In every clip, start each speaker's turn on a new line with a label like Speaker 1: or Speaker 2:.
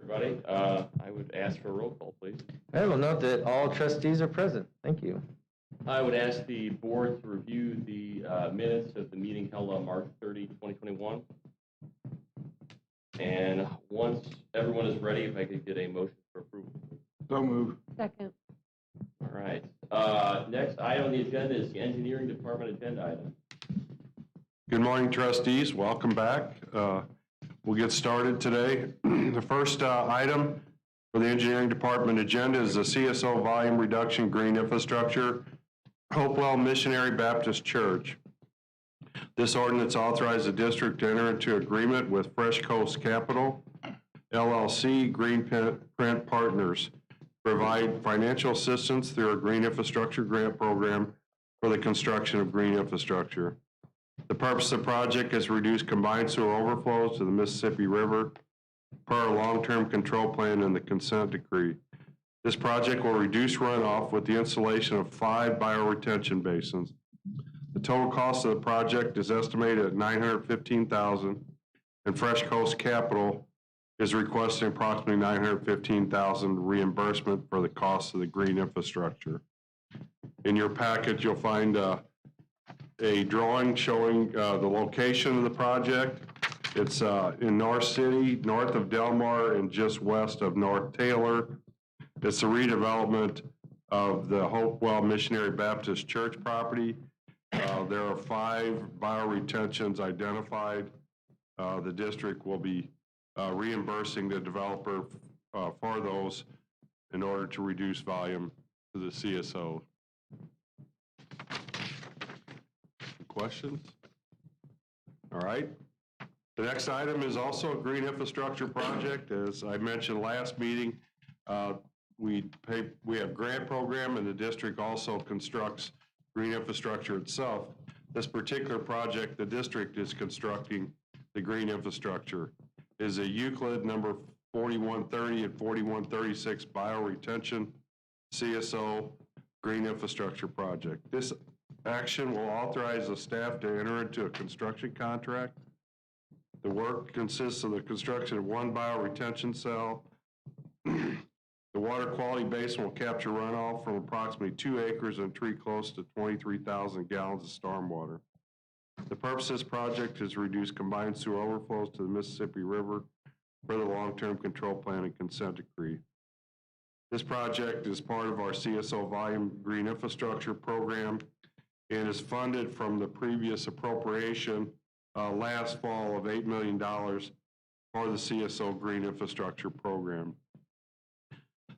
Speaker 1: Everybody, I would ask for a roll call, please.
Speaker 2: I will note that all trustees are present. Thank you.
Speaker 1: I would ask the board to review the minutes of the meeting held on March 30, 2021. And once everyone is ready, if I could get a motion for approval.
Speaker 3: So move.
Speaker 4: Second.
Speaker 1: All right. Next item on the agenda is the engineering department agenda item.
Speaker 3: Good morning, trustees. Welcome back. We'll get started today. The first item for the engineering department agenda is the CSO volume reduction green infrastructure, Hopewell Missionary Baptist Church. This ordinance authorizes the district to enter into agreement with Fresh Coast Capital, LLC, Green Print Partners, provide financial assistance through a green infrastructure grant program for the construction of green infrastructure. The purpose of the project is to reduce combined sewer overflows to the Mississippi River per our long-term control plan and the consent decree. This project will reduce runoff with the installation of 5 bioretention basins. The total cost of the project is estimated at $915,000, and Fresh Coast Capital is requesting approximately $915,000 reimbursement for the cost of the green infrastructure. In your package, you'll find a drawing showing the location of the project. It's in North City, north of Delmar, and just west of North Taylor. It's a redevelopment of the Hopewell Missionary Baptist Church property. There are 5 bioretentions identified. The district will be reimbursing the developer for those in order to reduce volume to the CSO. Questions? All right. The next item is also a green infrastructure project. As I mentioned last meeting, we have grant program, and the district also constructs green infrastructure itself. This particular project, the district is constructing the green infrastructure, is a Euclid number 4130 and 4136 bioretention CSO green infrastructure project. This action will authorize the staff to enter into a construction contract. The work consists of the construction of 1 bioretention cell. The water quality basin will capture runoff from approximately 2 acres and treat close to 23,000 gallons of stormwater. The purpose of this project is to reduce combined sewer overflows to the Mississippi River for the long-term control plan and consent decree. This project is part of our CSO volume green infrastructure program and is funded from the previous appropriation last fall of $8 million for the CSO green infrastructure program.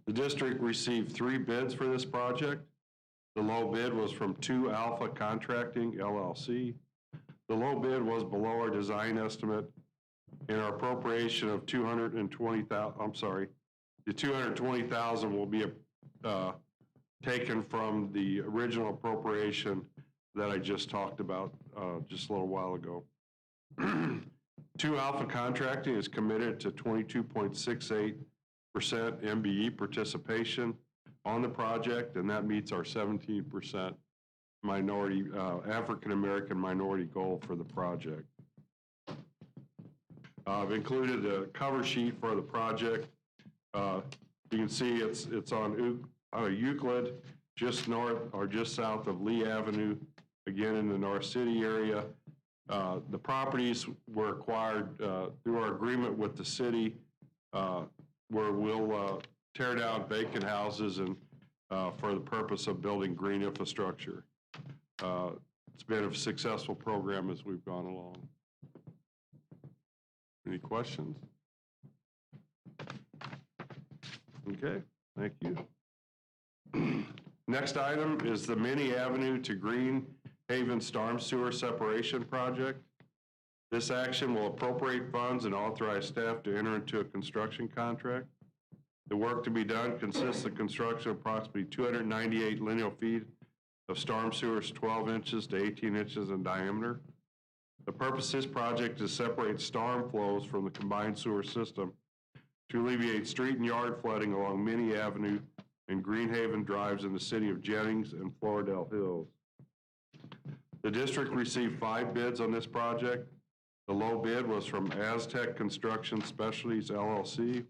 Speaker 3: The district received 3 bids for this project. The low bid was from 2 Alpha Contracting, LLC. The low bid was below our design estimate, and our appropriation of $220,000 will be taken from the original appropriation that I just talked about just a little while ago. 2 Alpha Contracting is committed to 22.68% MBE participation on the project, and that meets our 17% minority, African-American minority goal for the project. I've included a cover sheet for the project. You can see it's on Euclid, just north or just south of Lee Avenue, again in the North City area. The properties were acquired through our agreement with the city, where we'll tear down vacant houses and for the purpose of building green infrastructure. It's been a successful program as we've gone along. Any questions? Okay, thank you. Next item is the Mini Avenue to Green Haven Storm Sewer Separation Project. This action will appropriate funds and authorize staff to enter into a construction contract. The work to be done consists of construction of approximately 298 lineal feet of storm sewers 12 inches to 18 inches in diameter. The purpose of this project is to separate storm flows from the combined sewer system to alleviate street and yard flooding along Mini Avenue and Greenhaven Drives in the city of Jennings and Floridel Hills. The district received 5 bids on this project. The low bid was from Aztec Construction Specialties, LLC.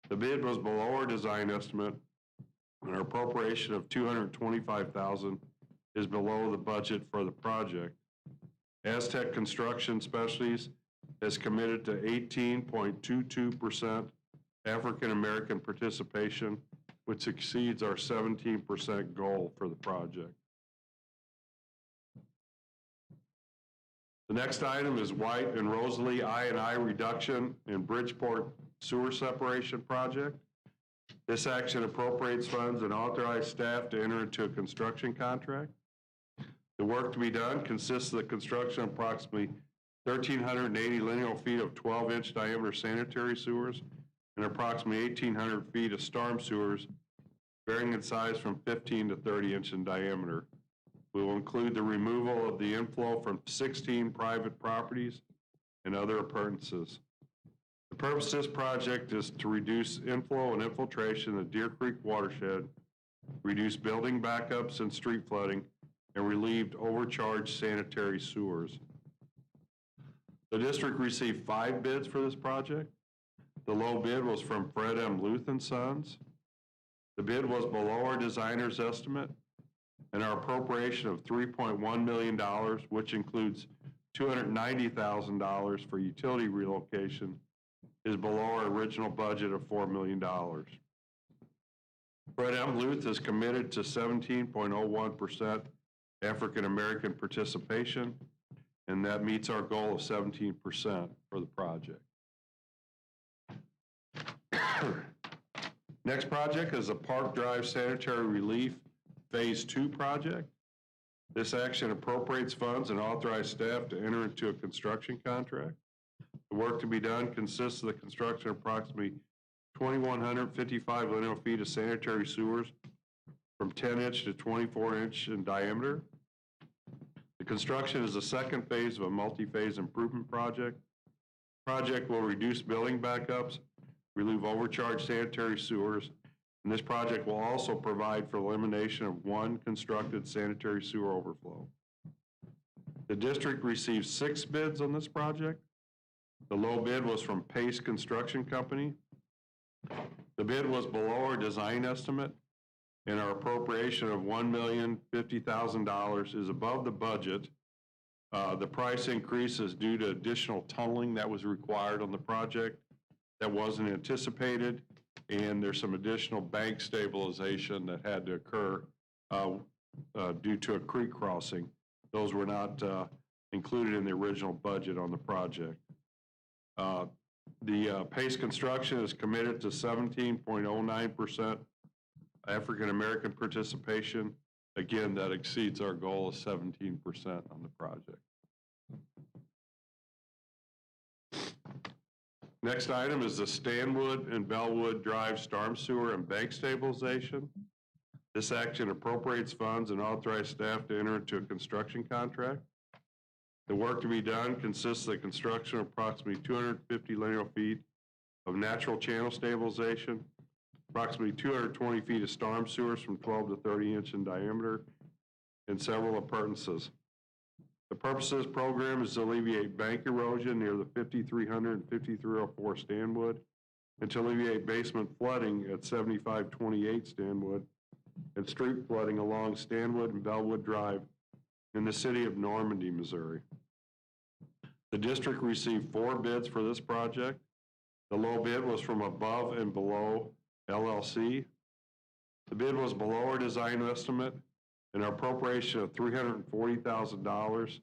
Speaker 3: The bid was below our design estimate, and our appropriation of $225,000 is below the budget for the project. Aztec Construction Specialties has committed to 18.22% African American participation, which exceeds our 17% goal for the project. The next item is White and Rosalie I&I reduction in Bridgeport sewer separation project. This action appropriates funds and authorizes staff to enter into a construction contract. The work to be done consists of the construction of approximately 1,380 lineal feet of 12-inch diameter sanitary sewers and approximately 1,800 feet of storm sewers, varying in size from 15 to 30 inch in diameter. We will include the removal of the inflow from 16 private properties and other appurtenances. The purpose of this project is to reduce inflow and infiltration in the Deer Creek watershed, reduce building backups and street flooding, and relieve overcharged sanitary sewers. The district received 5 bids for this project. The low bid was from Fred M. Luth & Sons. The bid was below our designer's estimate, and our appropriation of $3.1 million, which includes $290,000 for utility relocation, is below our original budget of $4 million. Fred M. Luth is committed to 17.01% African American participation, and that meets our goal of 17% for the project. Next project is the Park Drive Sanitary Relief Phase 2 project. This action appropriates funds and authorizes staff to enter into a construction contract. The work to be done consists of the construction of approximately 2,155 lineal feet of sanitary sewers from 10-inch to 24-inch in diameter. The construction is the second phase of a multi-phase improvement project. The project will reduce building backups, relieve overcharged sanitary sewers, and this project will also provide for elimination of one constructed sanitary sewer overflow. The district received 6 bids on this project. The low bid was from Pace Construction Company. The bid was below our design estimate, and our appropriation of $1,050,000 is above the budget. The price increase is due to additional tunneling that was required on the project that wasn't anticipated, and there's some additional bank stabilization that had to occur due to a creek crossing. Those were not included in the original budget on the project. The Pace Construction is committed to 17.09% African American participation. Again, that exceeds our goal of 17% on the project. Next item is the Stanwood and Bellwood Drive Storm Sewer and Bank Stabilization. This action appropriates funds and authorizes staff to enter into a construction contract. The work to be done consists of the construction of approximately 250 lineal feet of natural channel stabilization, approximately 220 feet of storm sewers from 12 to 30 inch in diameter, and several appurtenances. The purpose of this program is to alleviate bank erosion near the 5300 and 5304 Stanwood, and to alleviate basement flooding at 7528 Stanwood, and street flooding along Stanwood and Bellwood Drive in the city of Normandy, Missouri. The district received 4 bids for this project. The low bid was from Above and Below LLC. The bid was below our design estimate, and our appropriation of $340,000,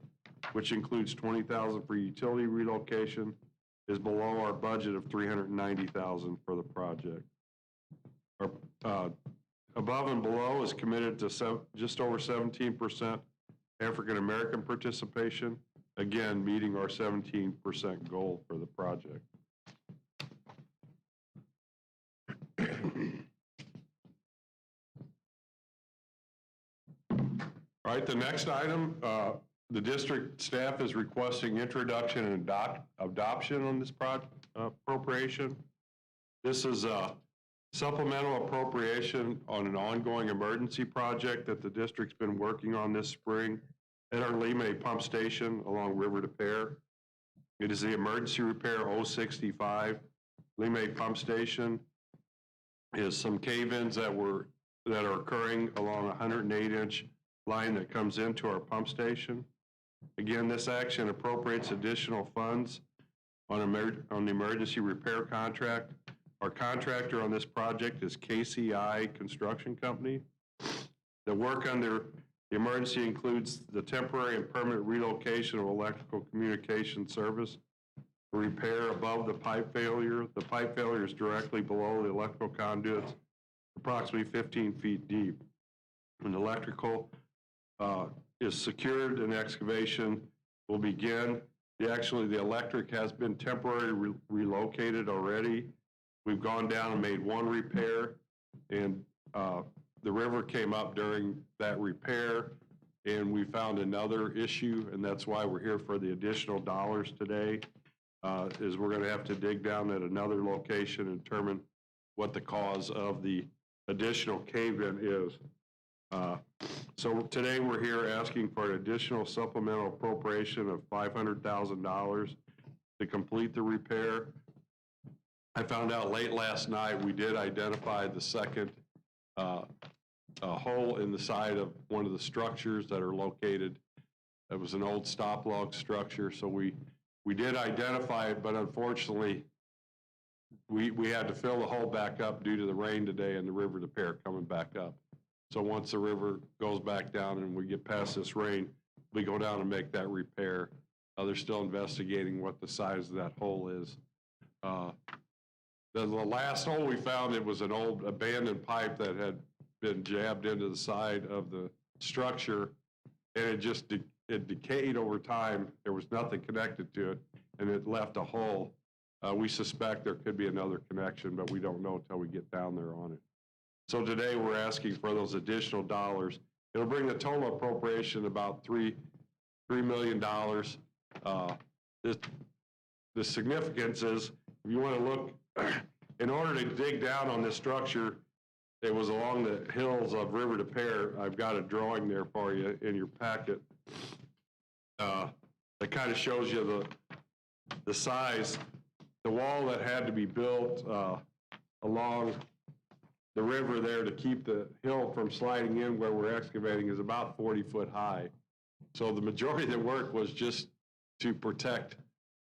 Speaker 3: which includes $20,000 for utility relocation, is below our budget of $390,000 for the project. Above and Below is committed to just over 17% African American participation, again meeting our 17% goal for the project. All right, the next item, the district staff is requesting introduction and adoption on this appropriation. This is a supplemental appropriation on an ongoing emergency project that the district's been working on this spring at our Lime pump station along River to Pear. It is the emergency repair 065 Lime pump station. is some cave-ins that are occurring along a 108-inch line that comes into our pump station. Again, this action appropriates additional funds on the emergency repair contract. Our contractor on this project is KCI Construction Company. The work under the emergency includes the temporary and permanent relocation of electrical communication service, repair above the pipe failure. The pipe failure is directly below the electrical conduits, approximately 15 feet deep. When the electrical is secured and excavation will begin. The electric has been temporarily relocated already. We've gone down and made one repair, and the river came up during that repair, and we found another issue, and that's why we're here for the additional dollars today, is we're gonna have to dig down at another location and determine what the cause of the additional cave-in is. So today we're here asking for an additional supplemental appropriation of $500,000 to complete the repair. I found out late last night we did identify the second hole in the side of one of the structures that are located. It was an old stop log structure, so we did identify it, but unfortunately we had to fill the hole back up due to the rain today and the river repair coming back up. So once the river goes back down and we get past this rain, we go down and make that repair. They're still investigating what the size of that hole is. The last hole we found, it was an old abandoned pipe that had been jabbed into the side of the structure, and it just it decayed over time. There was nothing connected to it, and it left a hole. We suspect there could be another connection, but we don't know until we get down there on it. So today we're asking for those additional dollars. It'll bring the total appropriation about $3 million. The significance is, if you want to look, in order to dig down on this structure, it was along the hills of River to Pear. I've got a drawing there for you in your packet. That kind of shows you the size. The wall that had to be built along the river there to keep the hill from sliding in where we're excavating is about 40 foot high. So the majority of the work was just to protect,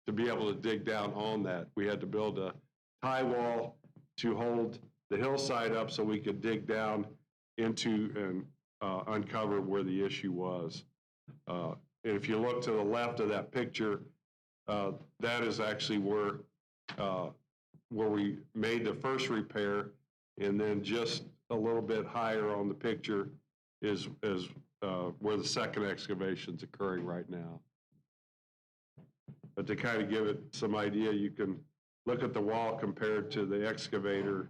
Speaker 3: to be able to dig down on that. We had to build a tie wall to hold the hillside up so we could dig down into and uncover where the issue was. And if you look to the left of that picture, that is actually where we made the first repair. And then just a little bit higher on the picture is where the second excavation is occurring right now. But to kind of give it some idea, you can look at the wall compared to the excavator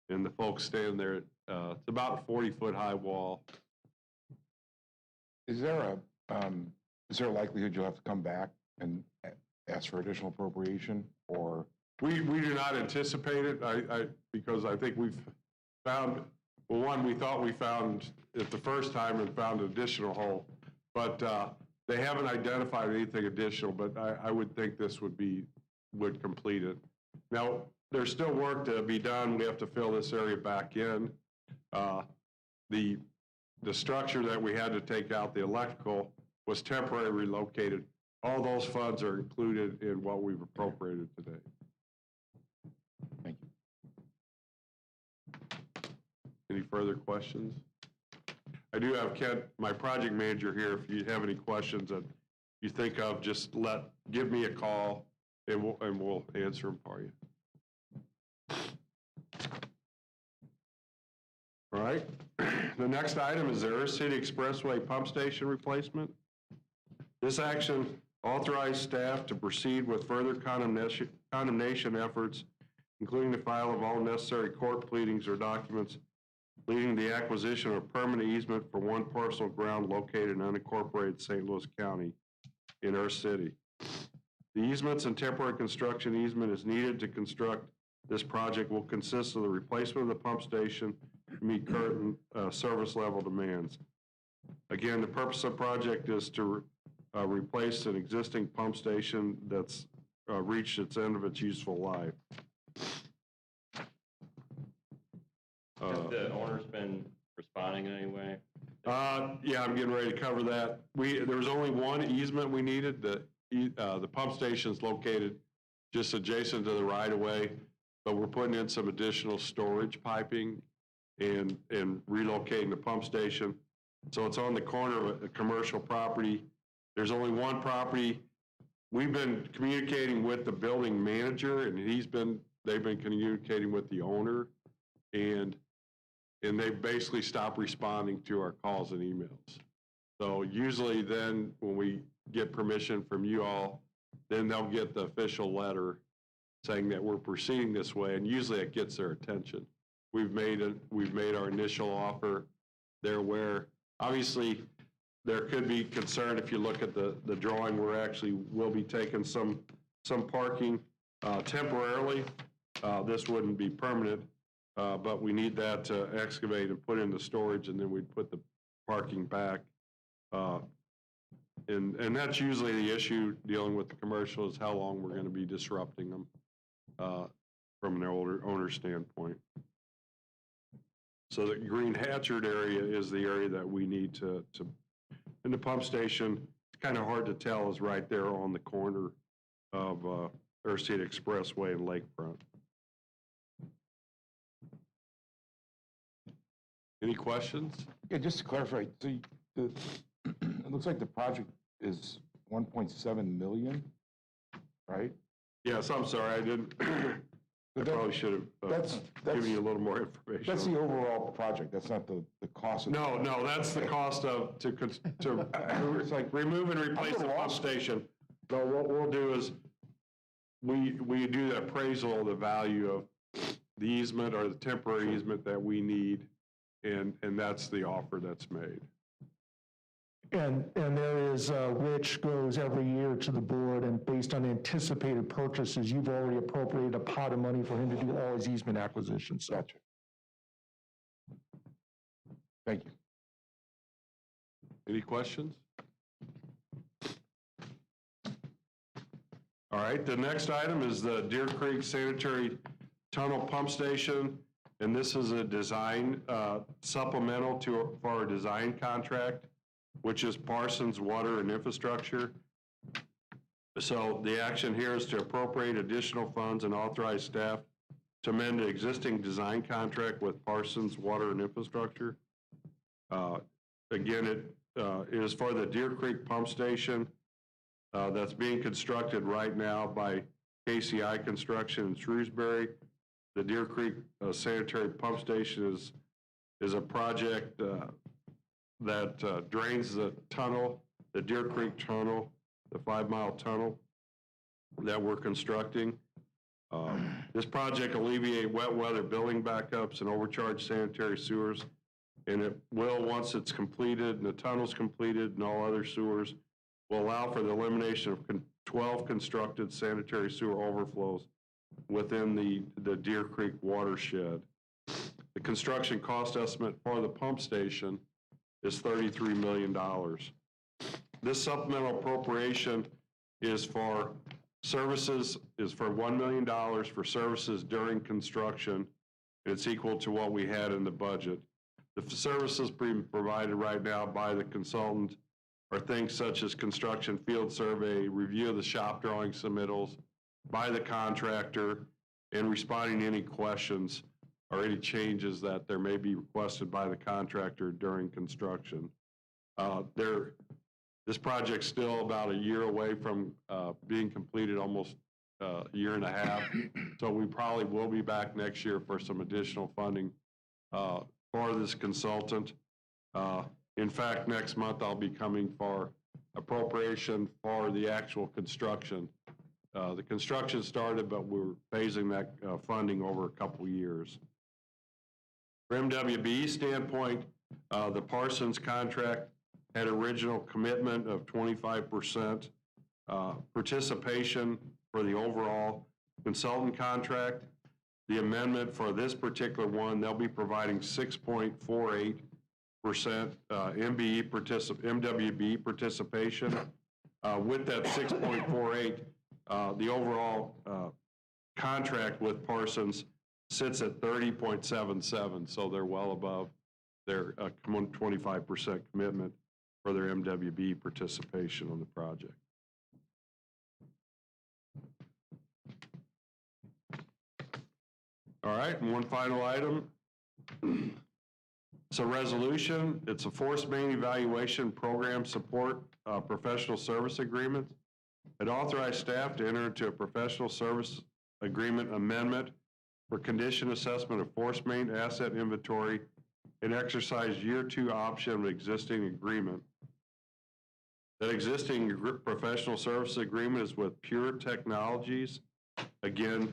Speaker 3: and the folks standing there. It's about a 40-foot high wall.
Speaker 4: Is there a likelihood you'll have to come back and ask for additional appropriation, or?
Speaker 3: We do not anticipate it, because I think we've found, well, one, we thought we found it the first time and found an additional hole, but they haven't identified anything additional, but I would think this would complete it. Now, there's still work to be done. We have to fill this area back in. The structure that we had to take out, the electrical, was temporarily relocated. All those funds are included in what we've appropriated today.
Speaker 4: Thank you.
Speaker 3: Any further questions? I do have Kent, my project manager, here. If you have any questions that you think of, just give me a call, and we'll answer them for you. All right. The next item is the Earth City Expressway pump station replacement. This action authorized staff to proceed with further condemnation efforts, including the file of all necessary court pleadings or documents leading to the acquisition of a permanent easement for one parcel of ground located in unincorporated St. Louis County in Earth City. The easements and temporary construction easement is needed to construct this project will consist of the replacement of the pump station to meet current service level demands. Again, the purpose of the project is to replace an existing pump station that's reached its end of its useful life.
Speaker 1: The owner's been responding in any way?
Speaker 3: Yeah, I'm getting ready to cover that. There was only one easement we needed. The pump station's located just adjacent to the right-of-way, but we're putting in some additional storage piping and relocating the pump station. So it's on the corner of a commercial property. There's only one property. We've been communicating with the building manager, and they've been communicating with the owner, and they've basically stopped responding to our calls and emails. So usually then when we get permission from you all, then they'll get the official letter saying that we're proceeding this way, and usually it gets their attention. We've made our initial offer. They're aware. Obviously, there could be concern if you look at the drawing. We'll be taking some parking temporarily. This wouldn't be permanent, but we need that to excavate and put into storage, and then we'd put the parking back. And that's usually the issue dealing with the commercial, is how long we're going to be disrupting them from an owner standpoint. So the green hatchet area is the area that we need to and the pump station, it's kind of hard to tell, is right there on the corner of State Expressway and Lakefront. Any questions?
Speaker 4: Yeah, just to clarify, so it looks like the project is 1.7 million, right?
Speaker 3: Yes, I'm sorry, I didn't. I probably should have given you a little more information.
Speaker 4: That's the overall project. That's not the cost.
Speaker 3: No, that's the cost of to
Speaker 4: It's like
Speaker 3: remove and replace the pump station. So what we'll do is we do the appraisal of the value of the easement or the temporary easement that we need, and that's the offer that's made.
Speaker 5: And there is, which goes every year to the board, and based on anticipated purchases, you've already appropriated a pot of money for him to do all his easement acquisitions. So.
Speaker 4: Gotcha. Thank you.
Speaker 3: Any questions? All right, the next item is the Deer Creek Sanitary Tunnel Pump Station, and this is a design supplemental for our design contract, which is Parsons Water and Infrastructure. So the action here is to appropriate additional funds and authorize staff to amend the existing design contract with Parsons Water and Infrastructure. Again, it is for the Deer Creek Pump Station that's being constructed right now by KCI Construction in Shrewsbury. The Deer Creek Sanitary Pump Station is a project that drains the tunnel, the Deer Creek Tunnel, the 5-mile tunnel that we're constructing. This project alleviate wet weather building backups and overcharged sanitary sewers, and it will, once it's completed and the tunnel's completed and all other sewers, will allow for the elimination of 12 constructed sanitary sewer overflows within the Deer Creek watershed. The construction cost estimate for the pump station is $33 million. This supplemental appropriation is for services, is for $1 million for services during construction. It's equal to what we had in the budget. The services being provided right now by the consultant are things such as construction field survey, review of the shop drawing submittals by the contractor, and responding to any questions or any changes that there may be requested by the contractor during construction. This project's still about a year away from being completed, almost a year and a half. So we probably will be back next year for some additional funding for this consultant. In fact, next month I'll be coming for appropriation for the actual construction. The construction started, but we're phasing that funding over a couple years. From MWB standpoint, the Parsons contract had original commitment of 25% participation for the overall consultant contract. The amendment for this particular one, they'll be providing 6.48% MWB participation. With that 6.48, the overall contract with Parsons sits at 30.77, so they're well above their 25% commitment for their MWB participation on the project. All right, and one final item. It's a resolution. It's a force main evaluation program support professional service agreement. It authorized staff to enter into a professional service agreement amendment for condition assessment of force main asset inventory and exercise year 2 option of existing agreement. That existing professional service agreement is with Pure Technologies. Again,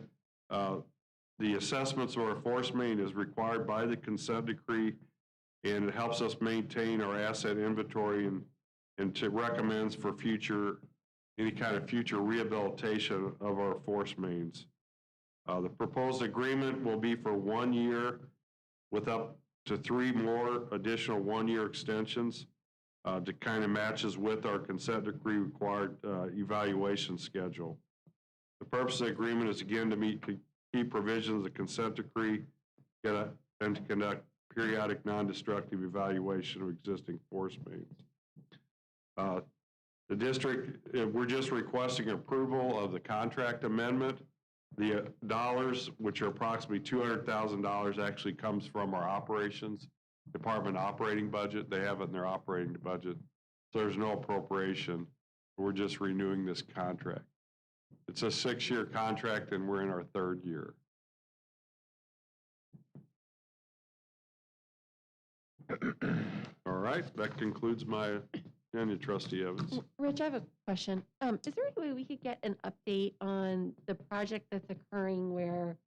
Speaker 3: the assessments of our force main is required by the consent decree, and it helps us maintain our asset inventory and to recommends for any kind of future rehabilitation of our force mains. The proposed agreement will be for 1 year with up to 3 more additional 1-year extensions to kind of matches with our consent decree required evaluation schedule. The purpose of the agreement is again to meet key provisions of the consent decree and to conduct periodic non-destructive evaluation of existing force mains. The district, we're just requesting approval of the contract amendment. The dollars, which are approximately $200,000, actually comes from our operations department operating budget. They have it in their operating budget. So there's no appropriation. We're just renewing this contract. It's a 6-year contract and we're in our 3rd year. All right, that concludes my opinion, Trustee Evans.
Speaker 6: Rich, I have a question. Is there any way we could get an update on the project that's occurring where,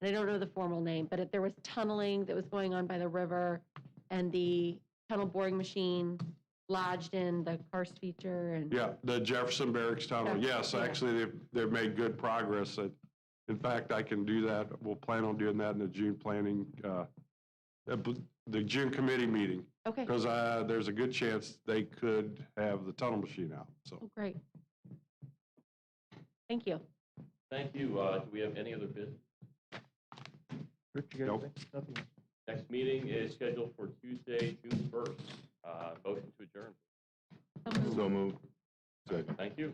Speaker 6: and I don't know the formal name, but there was tunneling that was going on by the river and the tunnel boring machine lodged in the karst feature and...
Speaker 3: Yeah, the Jefferson Barracks Tunnel. Yes,
Speaker 6: yeah.
Speaker 3: actually, they've made good progress. In fact, I can do that. We'll plan on doing that in the June planning, the June committee meeting.
Speaker 6: Okay.
Speaker 3: Because there's a good chance they could have the tunnel machine out. So.
Speaker 6: Oh, great. Thank you.
Speaker 1: Thank you. Do we have any other business?
Speaker 2: Rich, you got
Speaker 3: Nope.
Speaker 2: anything? Nothing.
Speaker 1: Next meeting is scheduled for Tuesday, June 1st. Motion to adjourn.
Speaker 4: So moved. Second.
Speaker 1: Thank you.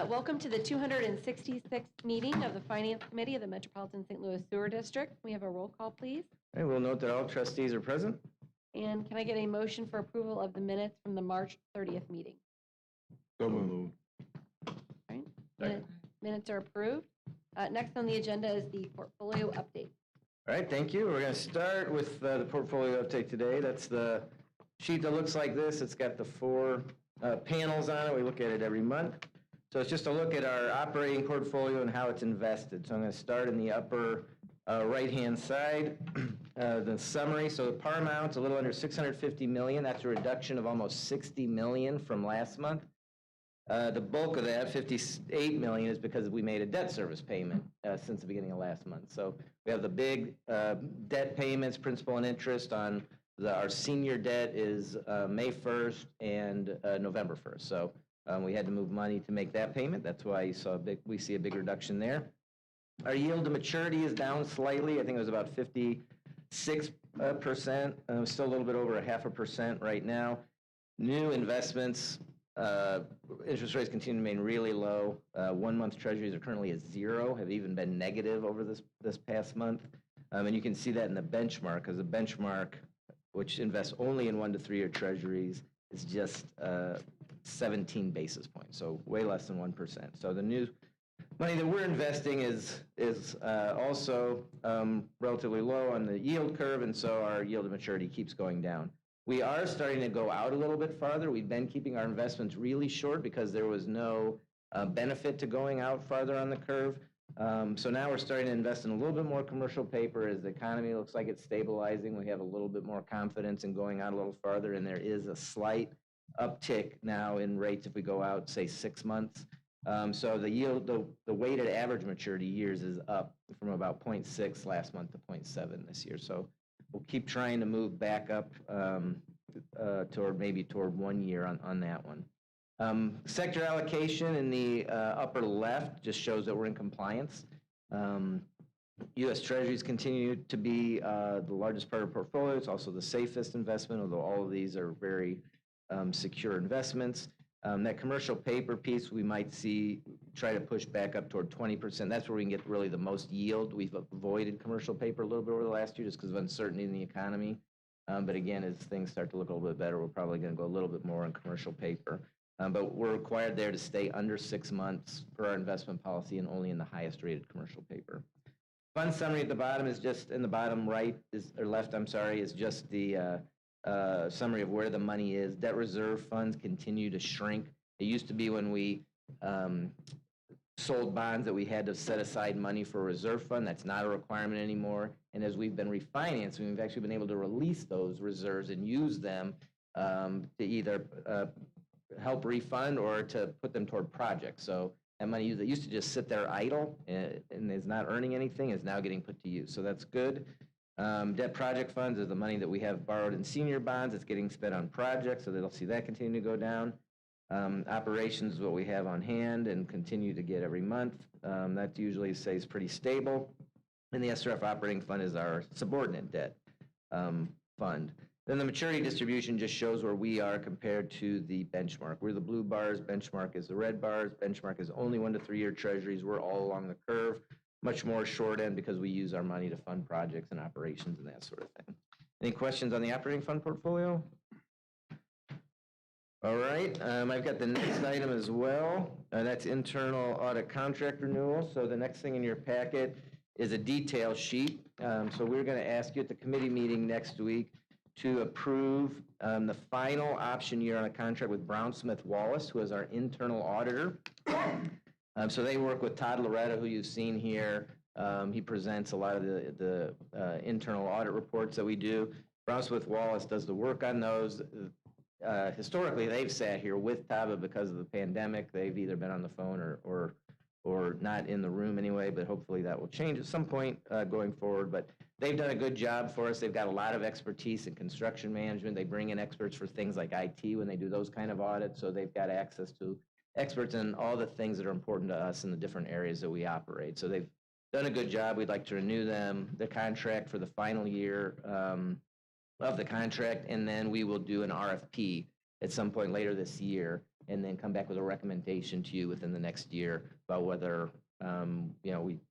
Speaker 6: Welcome to the 266th meeting of the Finance Committee of the Metropolitan St. Louis Sewer District. We have a roll call, please.
Speaker 2: Okay, we'll note that all trustees are present.
Speaker 6: And can I get a motion for approval of the minutes from the March 30th meeting?
Speaker 4: So moved.
Speaker 6: All right, minutes are approved. Next on the agenda is the portfolio update.
Speaker 2: All right, thank you. We're going to start with the portfolio update today. That's the sheet that looks like this. It's got the 4 panels on it. We look at it every month. So it's just a look at our operating portfolio and how it's invested. So I'm going to start in the upper right-hand side, the summary. So the par amount's a little under $650 million. That's a reduction of almost $60 million from last month. The bulk of that, $58 million, is because we made a debt service payment since the beginning of last month. So we have the big debt payments, principal and interest on our senior debt is May 1st and November 1st. So we had to move money to make that payment. That's why we see a big reduction there. Our yield to maturity is down slightly. I think it was about 56%. Still a little bit over 0.5% right now. New investments, interest rates continue to remain really low. 1-month treasuries are currently at 0, have even been negative over this past month. And you can see that in the benchmark, because the benchmark, which invests only in 1 to 3 year treasuries, is just 17 basis points, so way less than 1%. So the new money that we're investing is also relatively low on the yield curve, and so our yield to maturity keeps going down. We are starting to go out a little bit farther. We've been keeping our investments really short because there was no benefit to going out farther on the curve. So now we're starting to invest in a little bit more commercial paper as the economy looks like it's stabilizing. We have a little bit more confidence in going out a little farther, and there is a slight uptick now in rates if we go out, say, 6 months. So the yield, the weighted average maturity years is up from about 0.6 last month to 0.7 this year. So we'll keep trying to move back up toward 1 year on that one. Sector allocation in the upper left just shows that we're in compliance. U.S. Treasuries continue to be the largest part of the portfolio. It's also the safest investment, although all of these are very secure investments. That commercial paper piece we might try to push back up toward 20%. That's where we can get really the most yield. We've avoided commercial paper a little bit over the last year just because of uncertainty in the economy. But again, as things start to look a little bit better, we're probably going to go a little bit more on commercial paper. But we're required there to stay under 6 months per our investment policy and only in the highest rated commercial paper. Fund summary at the bottom is just in the bottom right or left, I'm sorry, is just the summary of where the money is. Debt reserve funds continue to shrink. It used to be when we sold bonds that we had to set aside money for a reserve fund. That's not a requirement anymore. And as we've been refinancing, we've actually been able to release those reserves and use them to either help refund or to put them toward projects. So that money that used to just sit there idle and is not earning anything is now getting put to use. So that's good. Debt project funds is the money that we have borrowed in senior bonds. It's getting spent on projects, so they'll see that continue to go down. Operations is what we have on hand and continue to get every month. That usually stays pretty stable. And the SRF operating fund is our subordinate debt fund. Then the maturity distribution just shows where we are compared to the benchmark. We're the blue bars, benchmark is the red bars. Benchmark is only 1 to 3 year treasuries. We're all along the curve. Much more short end because we use our money to fund projects and operations and that sort of thing. Any questions on the operating fund portfolio? All right, I've got the next item as well. That's internal audit contract renewal. So the next thing in your packet is a detail sheet. So we're going to ask you at the committee meeting next week to approve the final option year on a contract with Brown Smith Wallace, who is our internal auditor. So they work with Todd Loretta, who you've seen here. He presents a lot of the internal audit reports that we do. Brown Smith Wallace does the work on those. Historically, they've sat here with Todd, but because of the pandemic, they've either been on the phone or not in the room anyway, but hopefully that will change at some point going forward. But they've done a good job for us. They've got a lot of expertise in construction management. They bring in experts for things like IT when they do those kind of audits, so they've got access to experts in all the things that are important to us in the different areas that we operate. So they've done a good job. We'd like to renew the contract for the final year of the contract, and then we will do an RFP at some point later this year, and then come back with a recommendation to you within the next year about whether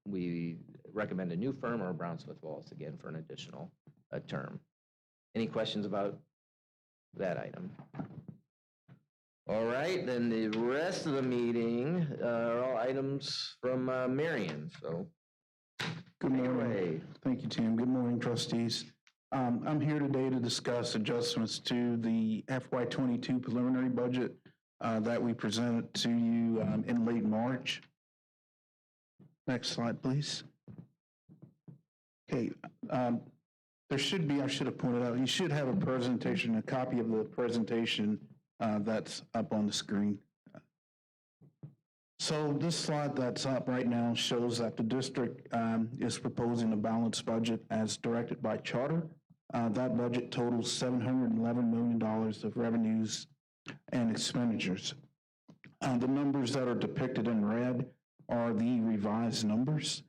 Speaker 2: we recommend a new firm or Brown Smith Wallace again for an additional term. Any questions about that item? All right, then the rest of the meeting are all items from Marion, so.
Speaker 7: Good
Speaker 2: take it
Speaker 7: morning.
Speaker 2: away.
Speaker 7: Thank you, Tim. Good morning, trustees. I'm here today to discuss adjustments to the FY22 preliminary budget that we presented to you in late March. Next slide, please. Okay, there should be, I should have pointed out, you should have a presentation, a copy of the presentation that's up on the screen. So this slide that's up right now shows that the district is proposing a balanced budget as directed by charter. That budget totals $711 million of revenues and expenditures. The numbers that are depicted in red are the revised numbers.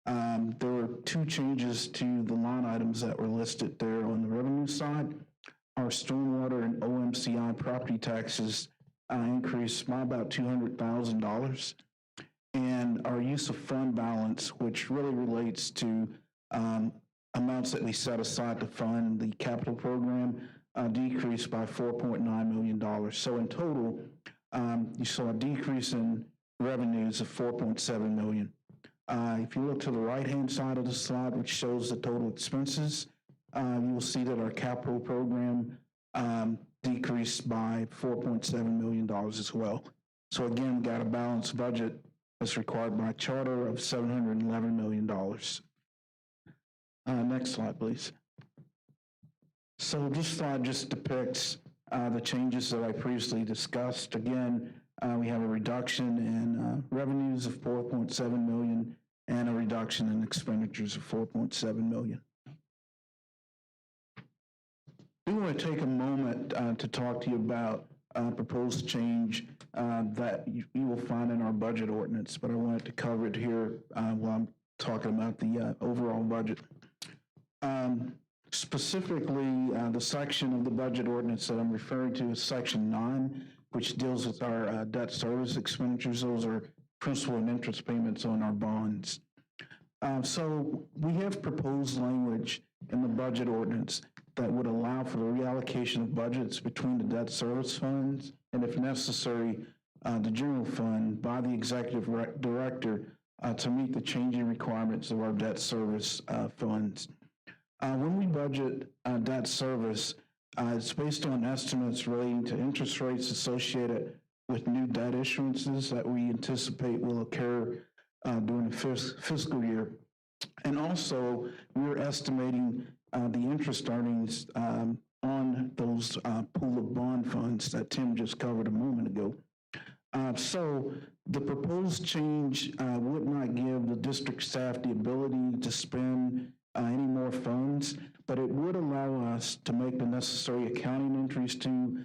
Speaker 7: There were two changes to the line items that were listed there on the revenue side. Our stormwater and OMCI property taxes increased by about $200,000. And our use of fund balance, which really relates to amounts that we set aside to fund the capital program, decreased by $4.9 million. So in total, you saw a decrease in revenues of $4.7 million. If you look to the right-hand side of the slide, which shows the total expenses, you will see that our capital program decreased by $4.7 million as well. So again, we got a balanced budget that's required by charter of $711 million. Next slide, please. So this slide just depicts the changes that I previously discussed. Again, we have a reduction in revenues of $4.7 million and a reduction in expenditures of $4.7 million. We want to take a moment to talk to you about a proposed change that you will find in our budget ordinance, but I wanted to cover it here while I'm talking about the overall budget. Specifically, the section of the budget ordinance that I'm referring to is section 9, which deals with our debt service expenditures. Those are principal and interest payments on our bonds. So we have proposed language in the budget ordinance that would allow for the reallocation of budgets between the debt service funds and, if necessary, the general fund by the executive director to meet the changing requirements of our debt service funds. When we budget debt service, it's based on estimates relating to interest rates associated with new debt issuances that we anticipate will occur during the fiscal year. And also, we're estimating the interest earnings on those pool of bond funds that Tim just covered a moment ago. So the proposed change would not give the district staff the ability to spend any more funds, but it would allow us to make the necessary accounting entries to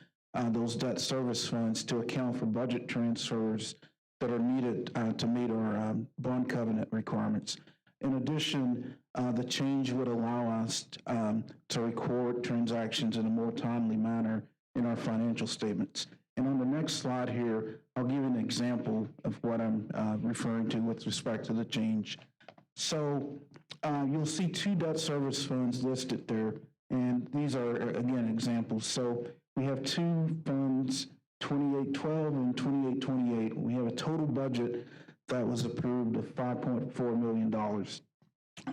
Speaker 7: those debt service funds to account for budget transfers that are needed to meet our bond covenant requirements. In addition, the change would allow us to record transactions in a more timely manner in our financial statements. And on the next slide here, I'll give an example of what I'm referring to with respect to the change. So you'll see two debt service funds listed there, and these are, again, examples. So we have two funds, 2812 and 2828. We have a total budget that was approved of $5.4 million.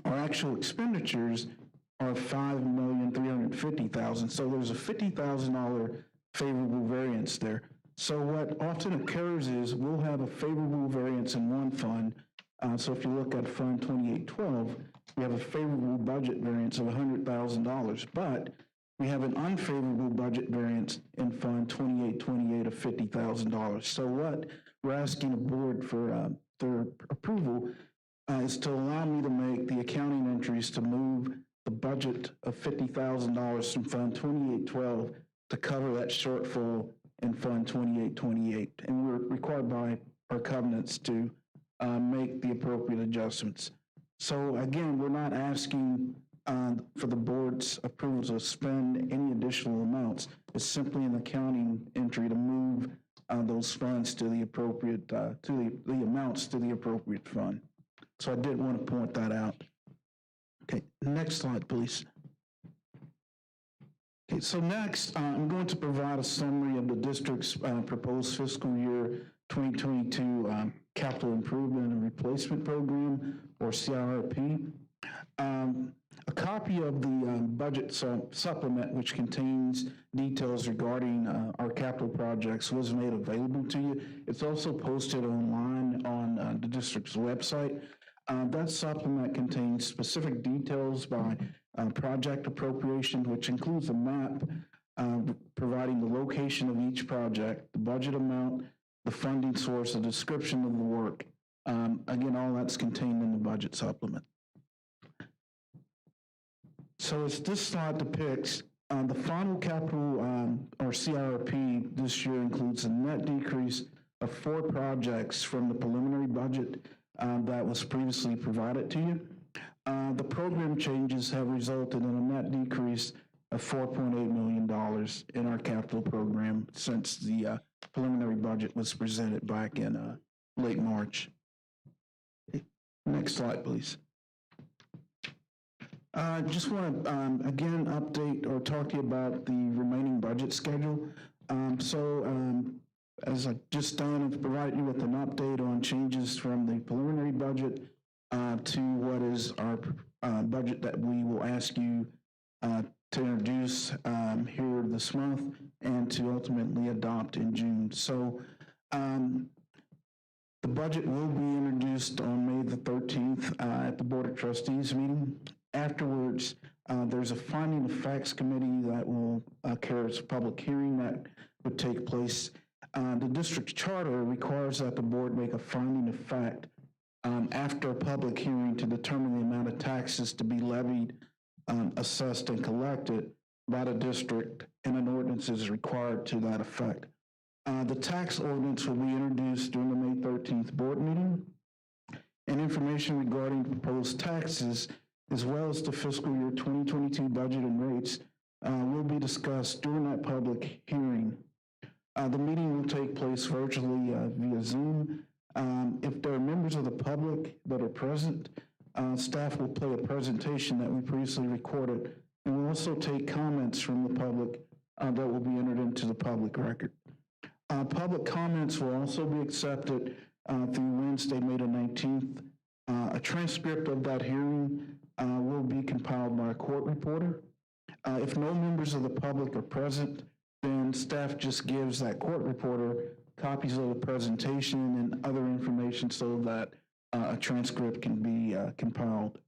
Speaker 7: Our actual expenditures are $5,350,000. So there's a $50,000 favorable variance there. So what often occurs is we'll have a favorable variance in one fund. So if you look at Fund 2812, we have a favorable budget variance of $100,000, but we have an unfavorable budget variance in Fund 2828 of $50,000. So what we're asking the board for their approval is to allow me to make the accounting entries to move the budget of $50,000 from Fund 2812 to cover that shortfall in Fund 2828. And we're required by our covenants to make the appropriate adjustments. So again, we're not asking for the board's approval to spend any additional amounts. It's simply an accounting entry to move those funds to the appropriate, to the amounts to the appropriate fund. So I did want to point that out. Okay, next slide, please. Okay, so next, I'm going to provide a summary of the district's proposed fiscal year 2022 capital improvement and replacement program, or CIRP. A copy of the budget supplement, which contains details regarding our capital projects, was made available to you. It's also posted online on the district's website. That supplement contains specific details by project appropriation, which includes a map providing the location of each project, the budget amount, the funding source, a description of the work. Again, all that's contained in the budget supplement. So as this slide depicts, the final capital or CIRP this year includes a net decrease of 4 projects from the preliminary budget that was previously provided to you. The program changes have resulted in a net decrease of $4.8 million in our capital program since the preliminary budget was presented back in late March. Next slide, please. Just want to, again, update or talk to you about the remaining budget schedule. As I've just done, I've provided you with an update on changes from the preliminary budget to what is our budget that we will ask you to introduce here this month and to ultimately adopt in June. So the budget will be introduced on May the 13th at the Board of Trustees meeting. Afterwards, there's a finding of facts committee that will carry a public hearing that would take place. The district charter requires that the board make a finding of fact after a public hearing to determine the amount of taxes to be levied, assessed, and collected by the district, and an ordinance is required to that effect. The tax ordinance will be introduced during the May 13th board meeting, and information regarding proposed taxes, as well as the fiscal year 2022 budget and rates, will be discussed during that public hearing. The meeting will take place virtually via Zoom. If there are members of the public that are present, staff will play a presentation that we previously recorded, and we'll also take comments from the public that will be entered into the public record. Public comments will also be accepted through Wednesday, May the 19th. A transcript of that hearing will be compiled by a court reporter. If no members of the public are present, then staff just gives that court reporter copies of the presentation and other information so that a transcript can be compiled.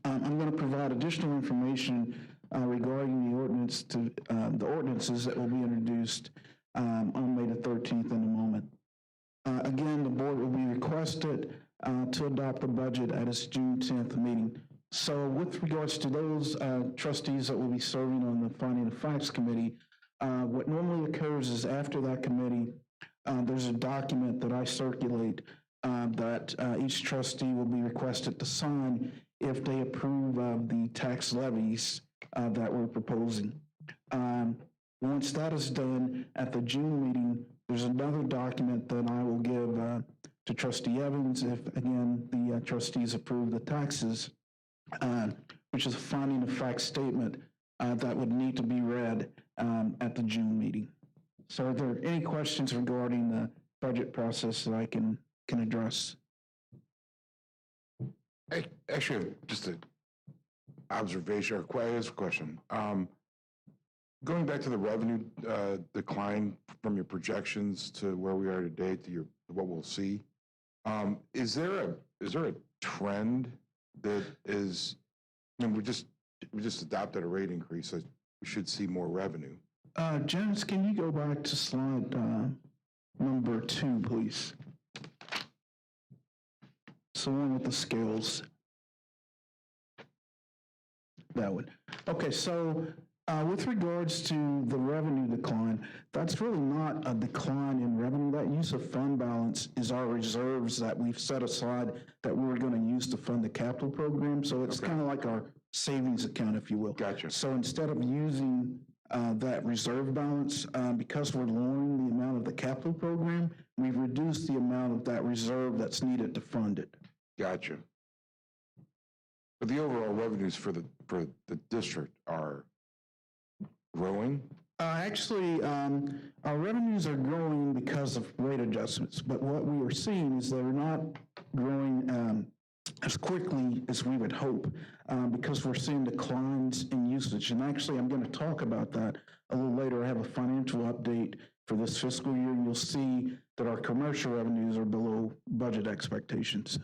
Speaker 7: I'm going to provide additional information regarding the ordinance to the ordinances that will be introduced on May the 13th in a moment. Again, the board will be requested to adopt the budget at its June 10th meeting. So with regards to those trustees that will be serving on the Finding of Facts Committee, what normally occurs is after that committee, there's a document that I circulate that each trustee will be requested to sign if they approve of the tax levies that we're proposing. Once that is done at the June meeting, there's another document that I will give to Trustee Evans if, again, the trustees approve the taxes, which is a finding of fact statement that would need to be read at the June meeting. So are there any questions regarding the budget process that I can address?
Speaker 4: Actually, just an observation or question. Going back to the revenue decline from your projections to where we are today to what we'll see, is there a trend that is? I mean, we just adopted a rate increase, so we should see more revenue.
Speaker 7: Janice, can you go back to slide number 2, please? So one with the scales. That one. Okay, so with regards to the revenue decline, that's really not a decline in revenue. That use of fund balance is our reserves that we've set aside that we're going to use to fund the capital program. So it's kind of like our savings account, if you will.
Speaker 4: Gotcha.
Speaker 7: So instead of using that reserve balance, because we're lowering the amount of the capital program, we've reduced the amount of that reserve that's needed to fund it.
Speaker 4: Gotcha. But the overall revenues for the district are growing?
Speaker 7: Actually, our revenues are growing because of rate adjustments, but what we are seeing is they're not growing as quickly as we would hope because we're seeing declines in usage. And actually, I'm going to talk about that a little later. I have a financial update for this fiscal year, and you'll see that our commercial revenues are below budget expectations.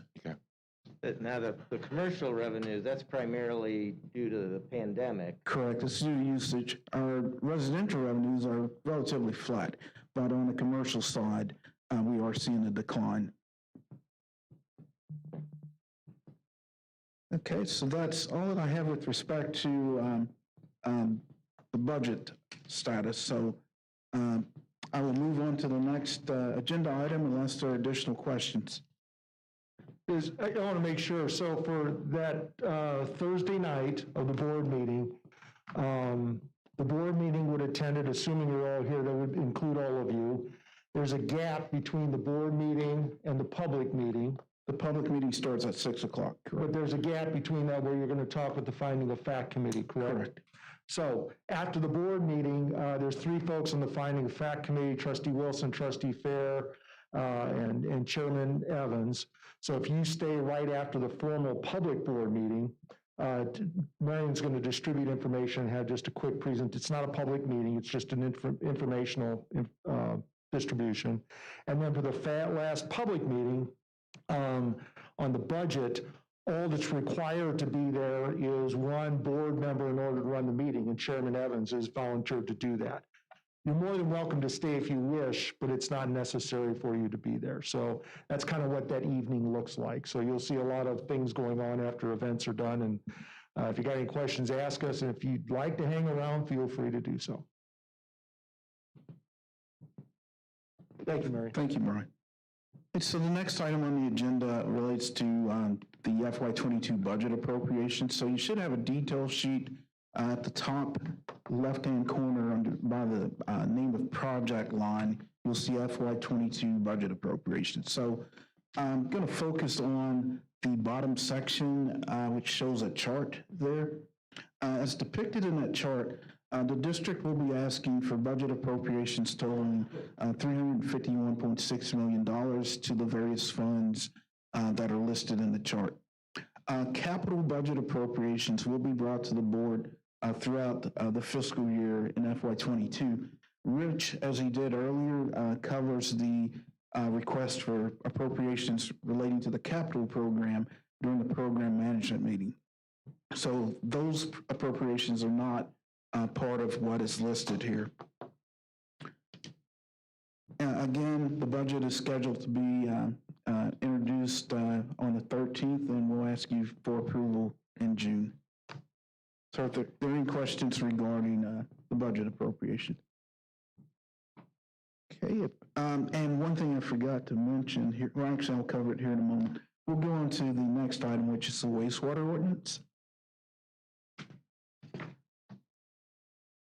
Speaker 2: Now, the commercial revenues, that's primarily due to the pandemic.
Speaker 7: Correct, it's due to usage. Our residential revenues are relatively flat, but on the commercial side, we are seeing a decline. Okay, so that's all that I have with respect to the budget status. So I will move on to the next agenda item unless there are additional questions.
Speaker 5: I want to make sure, so for that Thursday night of the board meeting, the board meeting would attend it, assuming you're all here, that would include all of you. There's a gap between the board meeting and the public meeting.
Speaker 7: The public meeting starts at 6 o'clock,
Speaker 5: But
Speaker 7: correct?
Speaker 5: there's a gap between that where you're going to talk with the Finding of Fact Committee, correct?
Speaker 7: Correct.
Speaker 5: So after the board meeting, there's 3 folks on the Finding of Fact Committee, Trustee Wilson, Trustee Fair, and Chairman Evans. So if you stay right after the formal public board meeting, Marilyn's going to distribute information and have just a quick present. It's not a public meeting, it's just an informational distribution. And then for the last public meeting on the budget, all that's required to be there is 1 board member in order to run the meeting, and Chairman Evans has volunteered to do that. You're more than welcome to stay if you wish, but it's not necessary for you to be there. So that's kind of what that evening looks like. So you'll see a lot of things going on after events are done. And if you got any questions, ask us. And if you'd like to hang around, feel free to do so. Thank you, Mary.
Speaker 7: Thank you, Brian. And so the next item on the agenda relates to the FY22 budget appropriations. So you should have a detail sheet at the top left-hand corner by the name of project line. You'll see FY22 budget appropriations. So I'm going to focus on the bottom section, which shows a chart there. As depicted in that chart, the district will be asking for budget appropriations totaling $351.6 million to the various funds that are listed in the chart. Capital budget appropriations will be brought to the board throughout the fiscal year in FY22. Rich, as he did earlier, covers the request for appropriations relating to the capital program during the program management meeting. So those appropriations are not part of what is listed here. Again, the budget is scheduled to be introduced on the 13th, and we'll ask you for approval in June. So if there are any questions regarding the budget appropriation. Okay, and one thing I forgot to mention here, well, actually I'll cover it here in a moment. We'll go on to the next item, which is the wastewater ordinance.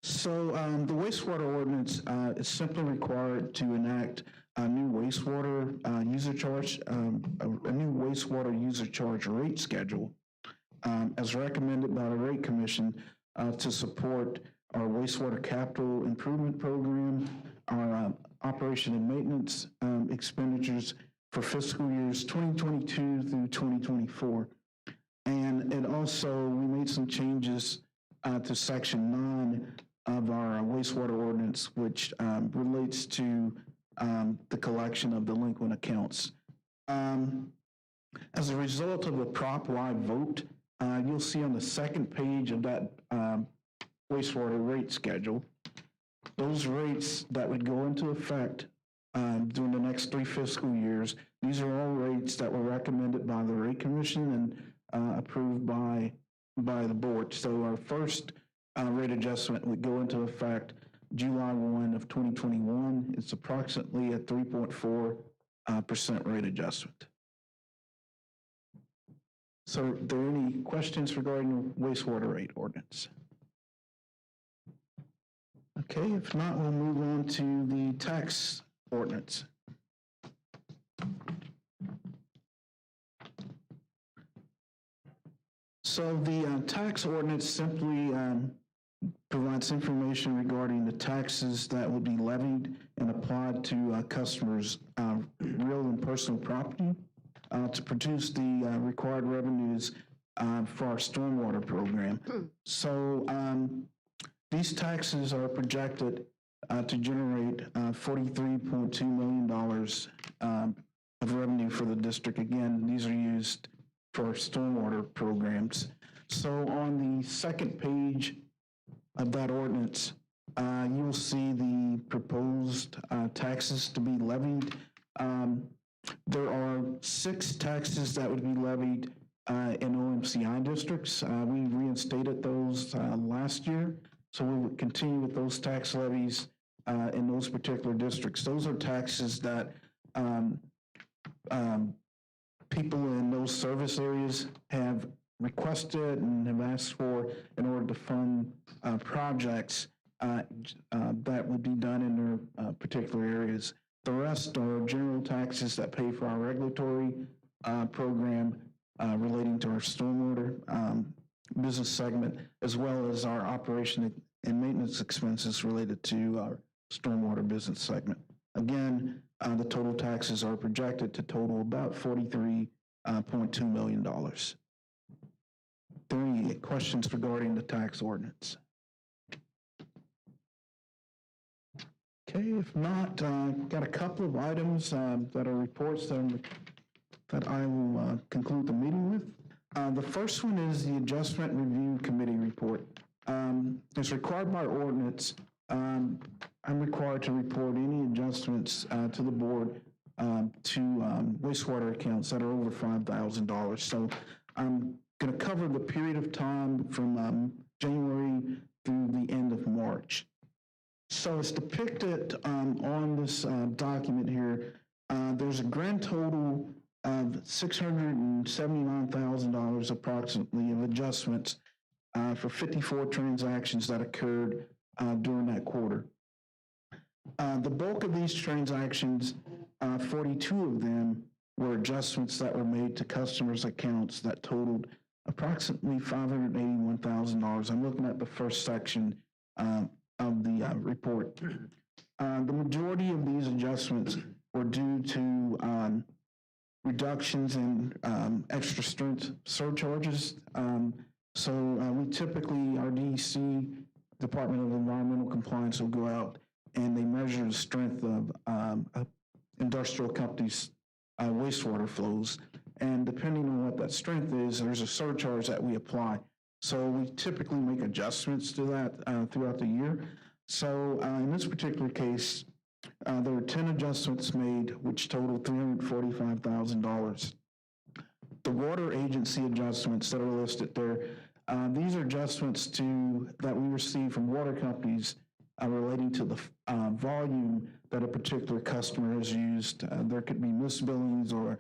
Speaker 7: So the wastewater ordinance is simply required to enact a new wastewater user charge, a new wastewater user charge rate schedule as recommended by the Rate Commission to support our wastewater capital improvement program, our operation and maintenance expenditures for fiscal years 2022 through 2024. And it also, we made some changes to section 9 of our wastewater ordinance, which relates to the collection of delinquent accounts. As a result of a prop-wide vote, you'll see on the second page of that wastewater rate schedule, those rates that would go into effect during the next 3 fiscal years. These are all rates that were recommended by the Rate Commission and approved by the board. So our first rate adjustment would go into effect July 1 of 2021. It's approximately a 3.4% rate adjustment. So are there any questions regarding the wastewater rate ordinance? Okay, if not, we'll move on to the tax ordinance. So the tax ordinance simply provides information regarding the taxes that would be levied and applied to customers' real and personal property to produce the required revenues for our stormwater program. So these taxes are projected to generate $43.2 million of revenue for the district. Again, these are used for our stormwater programs. So on the second page of that ordinance, you will see the proposed taxes to be levied. There are 6 taxes that would be levied in OMCI districts. We reinstated those last year, so we would continue with those tax levies in those particular districts. Those are taxes that people in those service areas have requested and have asked for in order to fund projects that would be done in their particular areas. The rest are general taxes that pay for our regulatory program relating to our stormwater business segment, as well as our operation and maintenance expenses related to our stormwater business segment. Again, the total taxes are projected to total about $43.2 million. Are there any questions regarding the tax ordinance? Okay, if not, got a couple of items that are reports that I will conclude the meeting with. The first one is the Adjustment Review Committee report. As required by ordinance, I'm required to report any adjustments to the board to wastewater accounts that are over $5,000. So I'm going to cover the period of time from January through the end of March. So it's depicted on this document here. There's a grand total of $679,000 approximately of adjustments for 54 transactions that occurred during that quarter. The bulk of these transactions, 42 of them, were adjustments that were made to customers' accounts that totaled approximately $581,000. I'm looking at the first section of the report. The majority of these adjustments were due to reductions in extra strength surcharges. So we typically, our DEC, Department of Environmental Compliance, will go out and they measure the strength of industrial companies' wastewater flows. And depending on what that strength is, there's a surcharge that we apply. So we typically make adjustments to that throughout the year. So in this particular case, there were 10 adjustments made, which totaled $345,000. The water agency adjustments that are listed there, these are adjustments that we receive from water companies relating to the volume that a particular customer has used. There could be misbillings or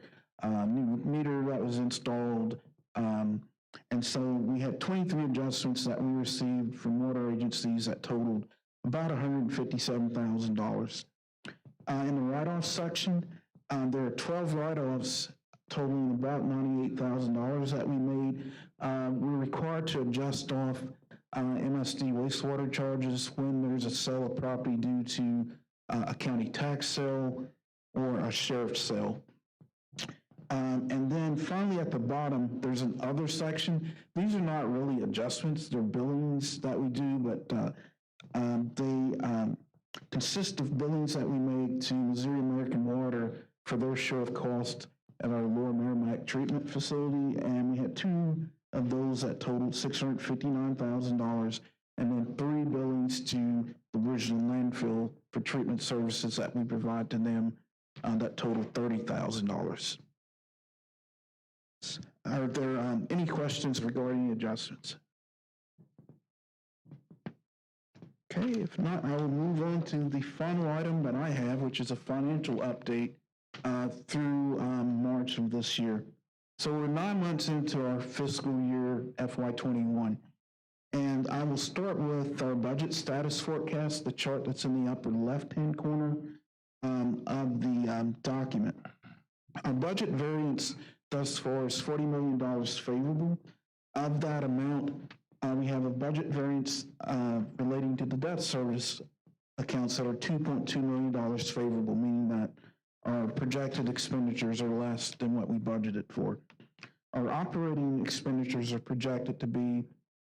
Speaker 7: new meter that was installed. And so we had 23 adjustments that we received from water agencies that totaled about $157,000. In the write-off section, there are 12 write-offs totaling about $98,000 that we made. We're required to adjust off MSD wastewater charges when there's a sale of property due to a county tax sale or a sheriff's sale. And then finally at the bottom, there's an other section. These are not really adjustments, they're billings that we do, but they consist of billings that we make to Missouri American Water for their share of cost at our Lower Merrimack treatment facility. And we had 2 of those that totaled $659,000, and then 3 billings to the original landfill for treatment services that we provide to them that totaled $30,000. Are there any questions regarding the adjustments? Okay, if not, I will move on to the final item that I have, which is a financial update through March of this year. So we're 9 months into our fiscal year FY21, and I will start with our budget status forecast, the chart that's in the upper left-hand corner of the document. Our budget variance thus far is $40 million favorable. Of that amount, we have a budget variance relating to the debt service accounts that are $2.2 million favorable, meaning that our projected expenditures are less than what we budgeted for. Our operating expenditures are projected to be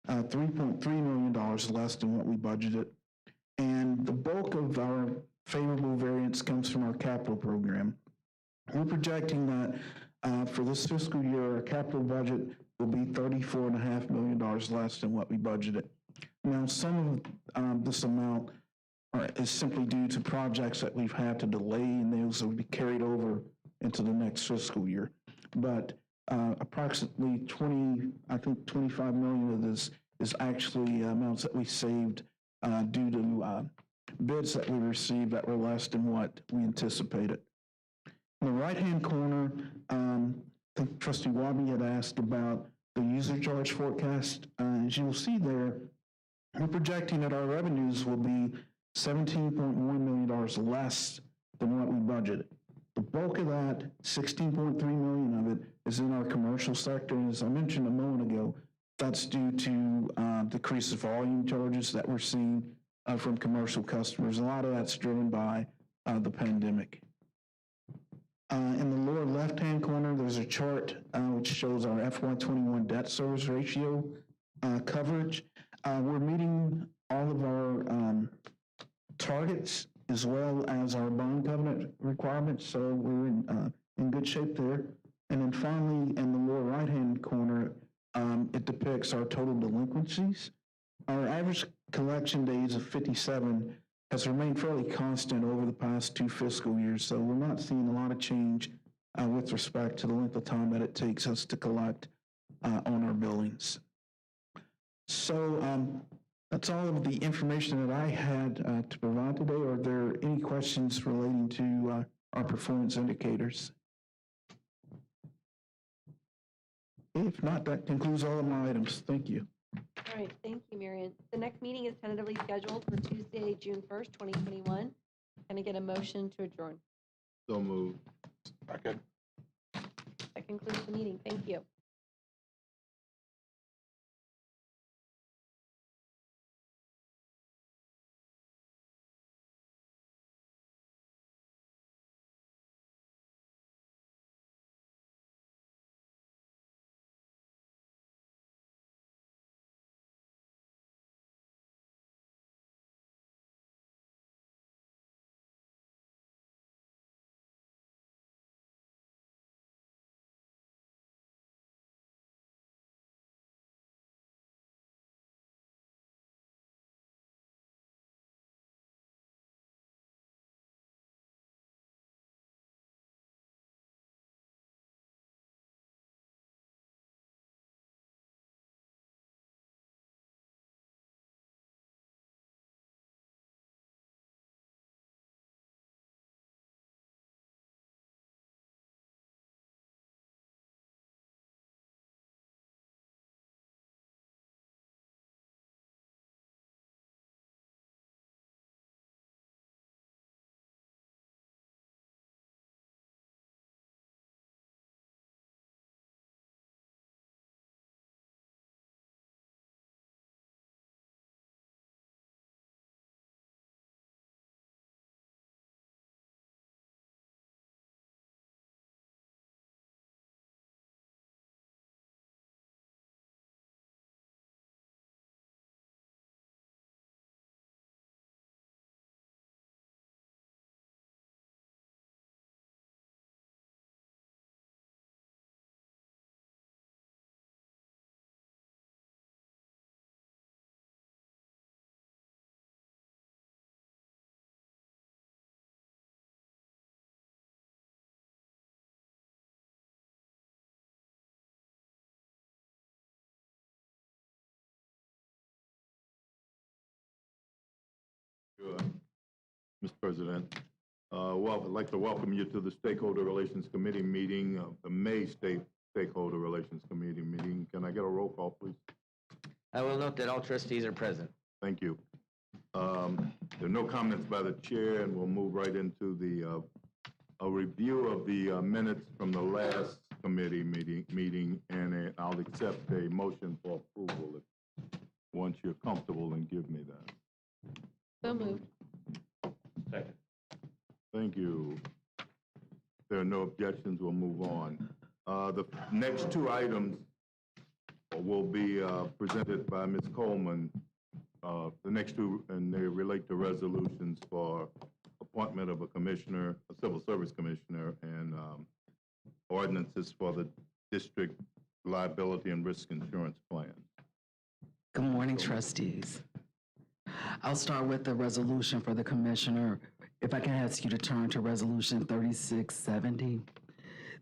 Speaker 7: $3.3 million less than what we budgeted. And the bulk of our favorable variance comes from our capital program. We're projecting that for this fiscal year, our capital budget will be $34.5 million less than what we budgeted. Now, some of this amount is simply due to projects that we've had to delay, and those will be carried over into the next fiscal year. But approximately 25 million of this is actually amounts that we saved due to bids that we received that were less than what we anticipated. In the right-hand corner, I think Trustee Wabi had asked about the user charge forecast. As you will see there, we're projecting that our revenues will be $17.1 million less than what we budgeted. The bulk of that, 16.3 million of it, is in our commercial sector. And as I mentioned a moment ago, that's due to decreased volume charges that we're seeing from commercial customers. A lot of that's driven by the pandemic. In the lower left-hand corner, there's a chart which shows our FY21 debt service ratio coverage. We're meeting all of our targets as well as our bond covenant requirements, so we're in good shape there. And then finally, in the lower right-hand corner, it depicts our total delinquencies. Our average collection days of 57 has remained fairly constant over the past 2 fiscal years, so we're not seeing a lot of change with respect to the length of time that it takes us to collect on our billings. So that's all of the information that I had to provide today. Are there any questions relating to our performance indicators? If not, that concludes all of my items. Thank you.
Speaker 6: All right, thank you, Marion. The next meeting is tentatively scheduled for Tuesday, June 1st, 2021. Can I get a motion to adjourn?
Speaker 8: So moved.
Speaker 3: Second.
Speaker 6: That concludes the meeting. Thank you.
Speaker 8: Sure. Mr. President, well, I'd like to welcome you to the Stakeholder Relations Committee meeting, the May Stakeholder Relations Committee meeting. Can I get a roll call, please?
Speaker 2: I will note that all trustees are present.
Speaker 8: Thank you. There are no comments by the chair, and we'll move right into the a review of the minutes from the last committee meeting, and I'll accept a motion for approval. Once you're comfortable, then give me that.
Speaker 6: So moved.
Speaker 1: Second.
Speaker 8: Thank you. If there are no objections, we'll move on. The next two items will be presented by Ms. Coleman. The next two, and they relate to resolutions for appointment of a commissioner, a civil service commissioner, and ordinances for the district liability and risk insurance plan.
Speaker 9: Good morning, trustees. I'll start with the resolution for the commissioner. If I can ask you to turn to resolution 3670.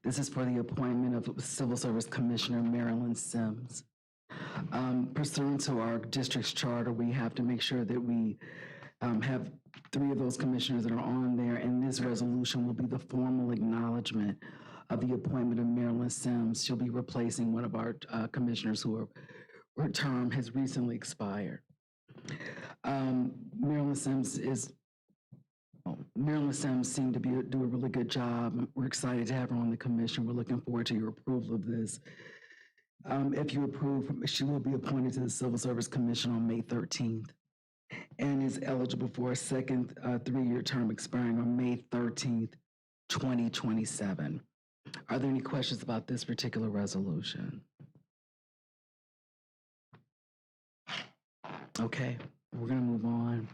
Speaker 9: This is for the appointment of Civil Service Commissioner Marilyn Sims. Pursuant to our district's charter, we have to make sure that we have 3 of those commissioners that are on there, and this resolution will be the formal acknowledgement of the appointment of Marilyn Sims. She'll be replacing one of our commissioners her term has recently expired. Marilyn Sims seemed to do a really good job. We're excited to have her on the commission. We're looking forward to your approval of this. If you approve, she will be appointed to the Civil Service Commission on May 13th and is eligible for a second 3-year term expiring on May 13th, 2027. Are there any questions about this particular resolution? Okay, we're gonna move on.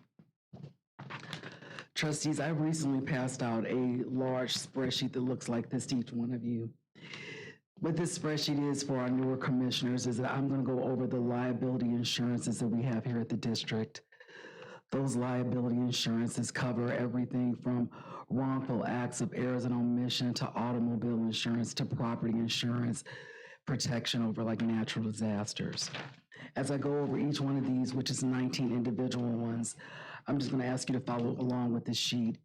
Speaker 9: Trustees, I recently passed out a large spreadsheet that looks like this to each one of you. What this spreadsheet is for our newer commissioners is that I'm gonna go over the liability insurances that we have here at the district. Those liability insurances cover everything from wrongful acts of errors and omission to automobile insurance to property insurance, protection over like natural disasters. As I go over each one of these, which is 19 individual ones, I'm just gonna ask you to follow along with this sheet.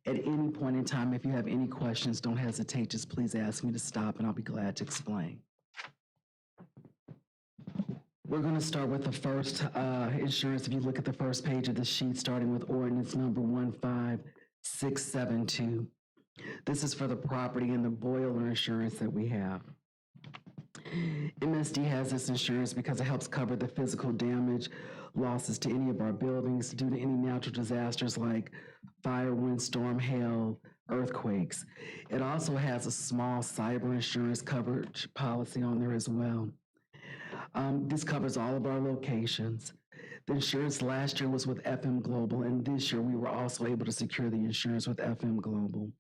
Speaker 9: At any point in time, if you have any questions, don't hesitate, just please ask me to stop and I'll be glad to explain. We're gonna start with the first insurance. If you look at the first page of the sheet, starting with ordinance number 15672. This is for the property and the boiler insurance that we have. MSD has this insurance because it helps cover the physical damage, losses to any of our buildings due to any natural disasters like fire, windstorm, hail, earthquakes. It also has a small cyber insurance coverage policy on there as well. This covers all of our locations. The insurance last year was with FM Global, and this year we were also able to secure the insurance with FM Global.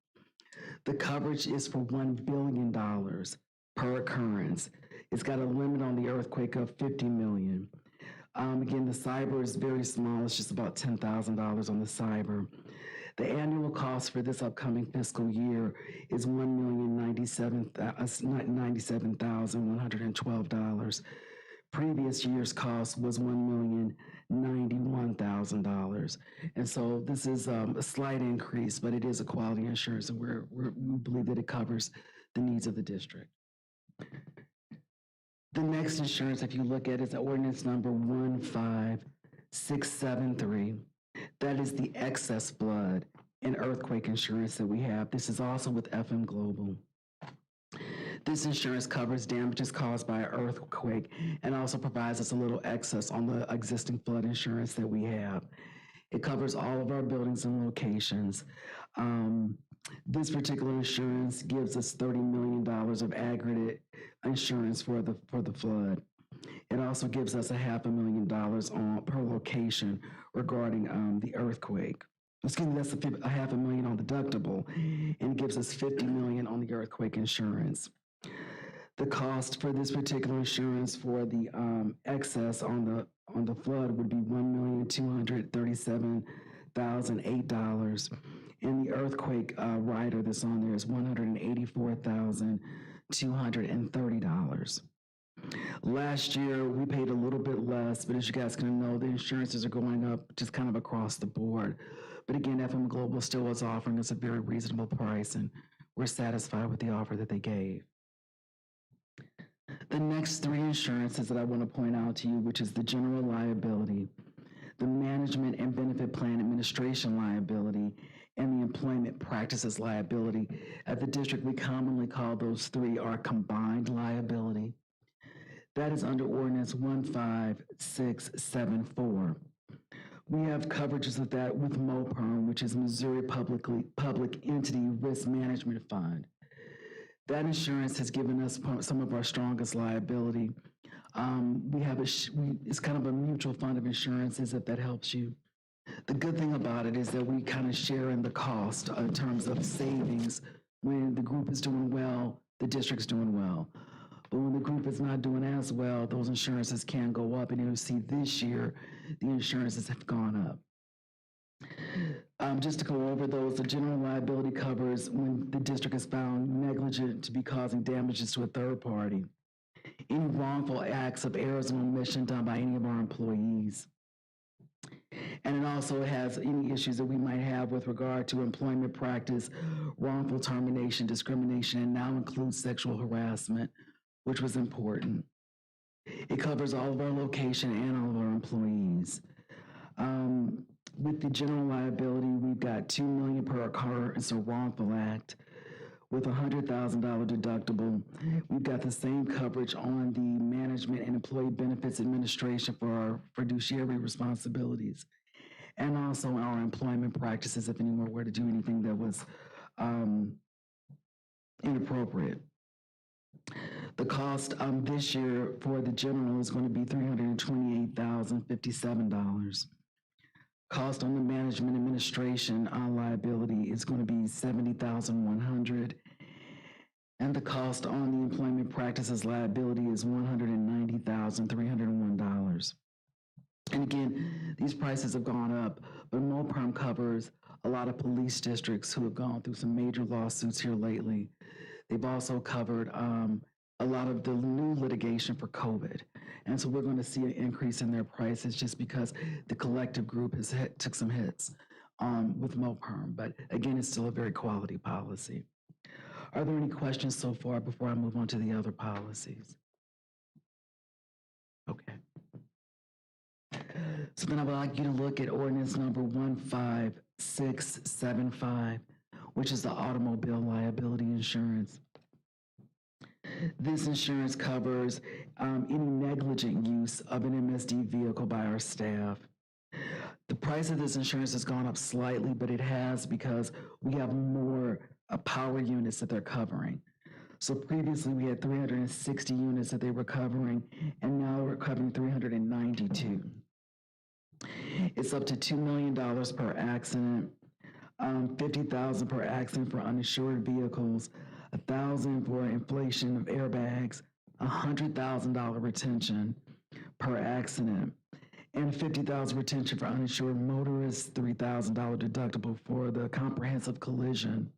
Speaker 9: The coverage is for $1 billion per occurrence. It's got a limit on the earthquake of $50 million. Again, the cyber is very small. It's just about $10,000 on the cyber. The annual cost for this upcoming fiscal year is $1,097,112. Previous year's cost was $1,091,000. And so this is a slight increase, but it is a quality insurance, and we believe that it covers the needs of the district. The next insurance, if you look at it, is ordinance number 15673. That is the excess flood and earthquake insurance that we have. This is also with FM Global. This insurance covers damages caused by an earthquake and also provides us a little excess on the existing flood insurance that we have. It covers all of our buildings and locations. This particular insurance gives us $30 million of aggregate insurance for the flood. It also gives us $500,000 per location regarding the earthquake. Excuse me, that's $500,000 on deductible, and it gives us $50 million on the earthquake insurance. The cost for this particular insurance for the excess on the flood would be $1,237,008. And the earthquake rider that's on there is $184,230. Last year, we paid a little bit less, but as you guys can know, the insurances are going up just kind of across the board. But again, FM Global still was offering us a very reasonable price, and we're satisfied with the offer that they gave. The next 3 insurances that I want to point out to you, which is the general liability, the management and benefit plan administration liability, and the employment practices liability. At the district, we commonly call those 3 our combined liability. That is under Ordinance 15674. We have coverages of that with MOPERM, which is Missouri Public Entity Risk Management Fund. That insurance has given us some of our strongest liability. We have it's kind of a mutual fund of insurances, if that helps you. The good thing about it is that we kind of share in the cost in terms of savings. When the group is doing well, the district's doing well. But when the group is not doing as well, those insurances can go up. And you'll see this year, the insurances have gone up. Just to go over those, the general liability covers when the district is found negligent to be causing damages to a third party. Any wrongful acts of errors and omission done by any of our employees. And it also has any issues that we might have with regard to employment practice, wrongful termination, discrimination, and now includes sexual harassment, which was important. It covers all of our location and all of our employees. With the general liability, we've got $2 million per occurrence or wrongful act. With a $100,000 deductible, we've got the same coverage on the management and employee benefits administration for our fiduciary responsibilities, and also our employment practices if anyone were to do anything that was inappropriate. The cost this year for the general is going to be $328,057. Cost on the management administration liability is going to be $70,100. And the cost on the employment practices liability is $190,301. And again, these prices have gone up, but MOPERM covers a lot of police districts who have gone through some major lawsuits here lately. They've also covered a lot of the new litigation for COVID. And so we're going to see an increase in their prices just because the collective group has took some hits with MOPERM. But again, it's still a very quality policy. Are there any questions so far before I move on to the other policies? Okay. So then I would like you to look at ordinance number 15675, which is the automobile liability insurance. This insurance covers any negligent use of an MSD vehicle by our staff. The price of this insurance has gone up slightly, but it has because we have more power units that they're covering. So previously we had 360 units that they were covering, and now we're covering 392. It's up to $2 million per accident, $50,000 per accident for uninsured vehicles, $1,000 for inflation of airbags, $100,000 retention per accident, and $50,000 retention for uninsured motorists, $3,000 deductible for the comprehensive collision,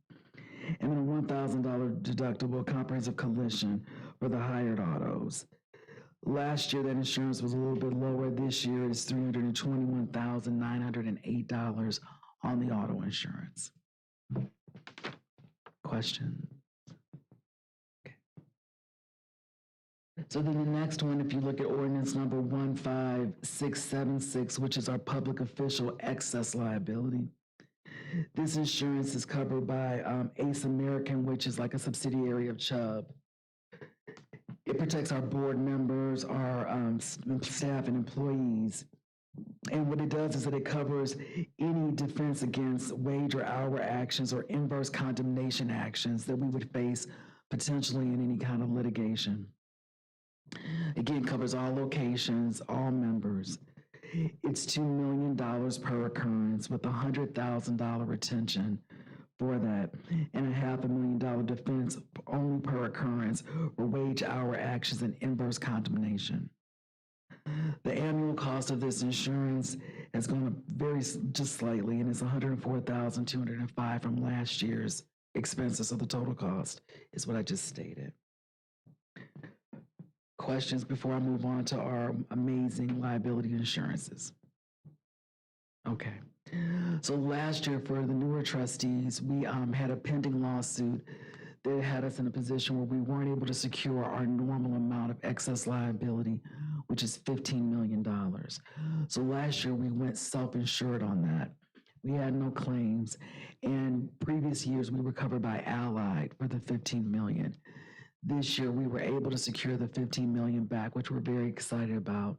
Speaker 9: and then a $1,000 deductible comprehensive collision for the hired autos. Last year, that insurance was a little bit lower. This year, it's $321,908 on the auto insurance. Question? Okay. So then the next one, if you look at ordinance number 15676, which is our public official excess liability. This insurance is covered by ACE American, which is like a subsidiary of Chubb. It protects our board members, our staff and employees. And what it does is that it covers any defense against wage or hour actions or inverse condemnation actions that we would face potentially in any kind of litigation. Again, covers all locations, all members. It's $2 million per occurrence with a $100,000 retention for that, and a $500,000 defense only per occurrence for wage hour actions and inverse condemnation. The annual cost of this insurance has gone up just slightly, and it's $104,205 from last year's expenses. So the total cost is what I just stated. Questions before I move on to our amazing liability insurances? Okay. So last year for the newer trustees, we had a pending lawsuit that had us in a position where we weren't able to secure our normal amount of excess liability, which is $15 million. So last year we went self-insured on that. We had no claims, and previous years we were covered by Allied for the $15 million. This year, we were able to secure the 15 million back, which we're very excited about,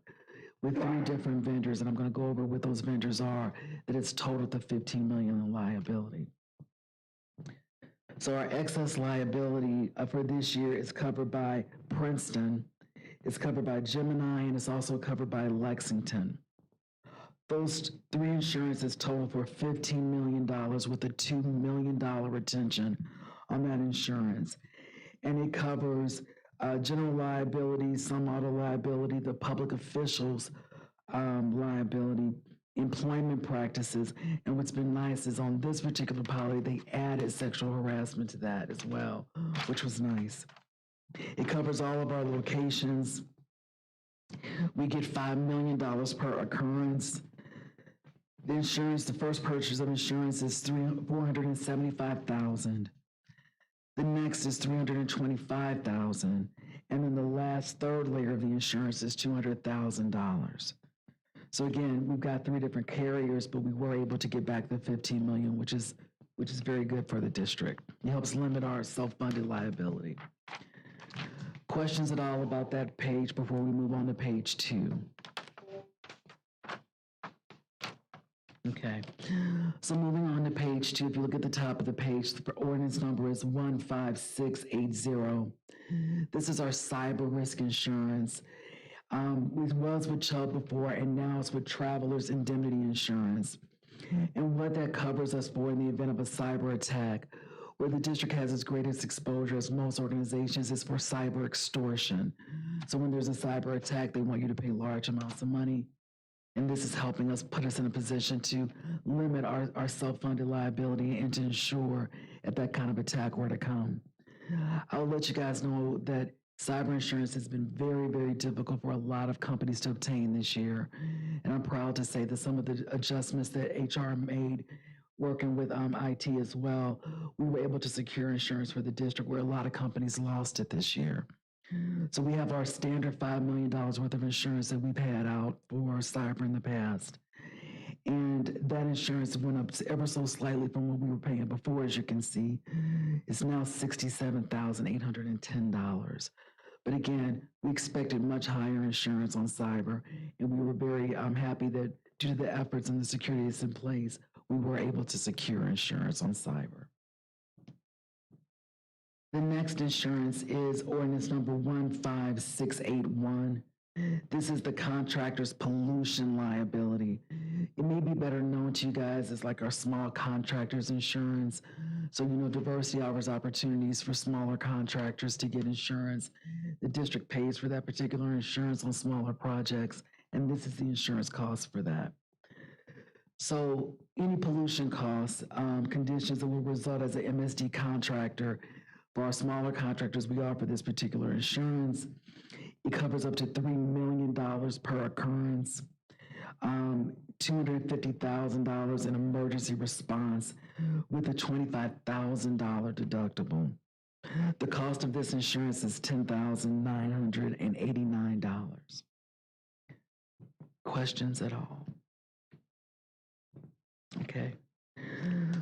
Speaker 9: with 3 different vendors, and I'm gonna go over what those vendors are, that it's totaled to 15 million in liability. So our excess liability for this year is covered by Princeton, it's covered by Gemini, and it's also covered by Lexington. Those 3 insurances total for $15 million with a $2 million retention on that insurance. And it covers general liability, some auto liability, the public officials liability, employment practices. And what's been nice is on this particular policy, they added sexual harassment to that as well, which was nice. It covers all of our locations. We get $5 million per occurrence. The insurance, the first purchase of insurance is $475,000. The next is $325,000. And then the last third layer of the insurance is $200,000. So again, we've got 3 different carriers, but we were able to get back the 15 million, which is very good for the district. It helps limit our self-funded liability. Questions at all about that page before we move on to page 2? Okay, so moving on to page 2, if you look at the top of the page, the ordinance number is 15680. This is our cyber risk insurance. It was with Chubb before, and now it's with Travelers Indemnity Insurance. And what that covers us for in the event of a cyber attack, where the district has its greatest exposure, as most organizations, is for cyber extortion. So when there's a cyber attack, they want you to pay large amounts of money. And this is helping us put us in a position to limit our self-funded liability and to ensure if that kind of attack were to come. I'll let you guys know that cyber insurance has been very, very difficult for a lot of companies to obtain this year. And I'm proud to say that some of the adjustments that HR made working with IT as well, we were able to secure insurance for the district where a lot of companies lost it this year. So we have our standard $5 million worth of insurance that we've had out for cyber in the past. And that insurance went up ever so slightly from what we were paying before, as you can see. It's now $67,810. But again, we expected much higher insurance on cyber, and we were very happy that due to the efforts and the security that's in place, we were able to secure insurance on cyber. The next insurance is ordinance number 15681. This is the contractor's pollution liability. It may be better known to you guys as like our small contractors insurance. So, you know, diversity offers opportunities for smaller contractors to get insurance. The district pays for that particular insurance on smaller projects, and this is the insurance cost for that. So any pollution costs, conditions that will result as an MSD contractor. For our smaller contractors, we offer this particular insurance. It covers up to $3 million per occurrence, $250,000 in emergency response with a $25,000 deductible. The cost of this insurance is $10,989. Questions at all? Okay.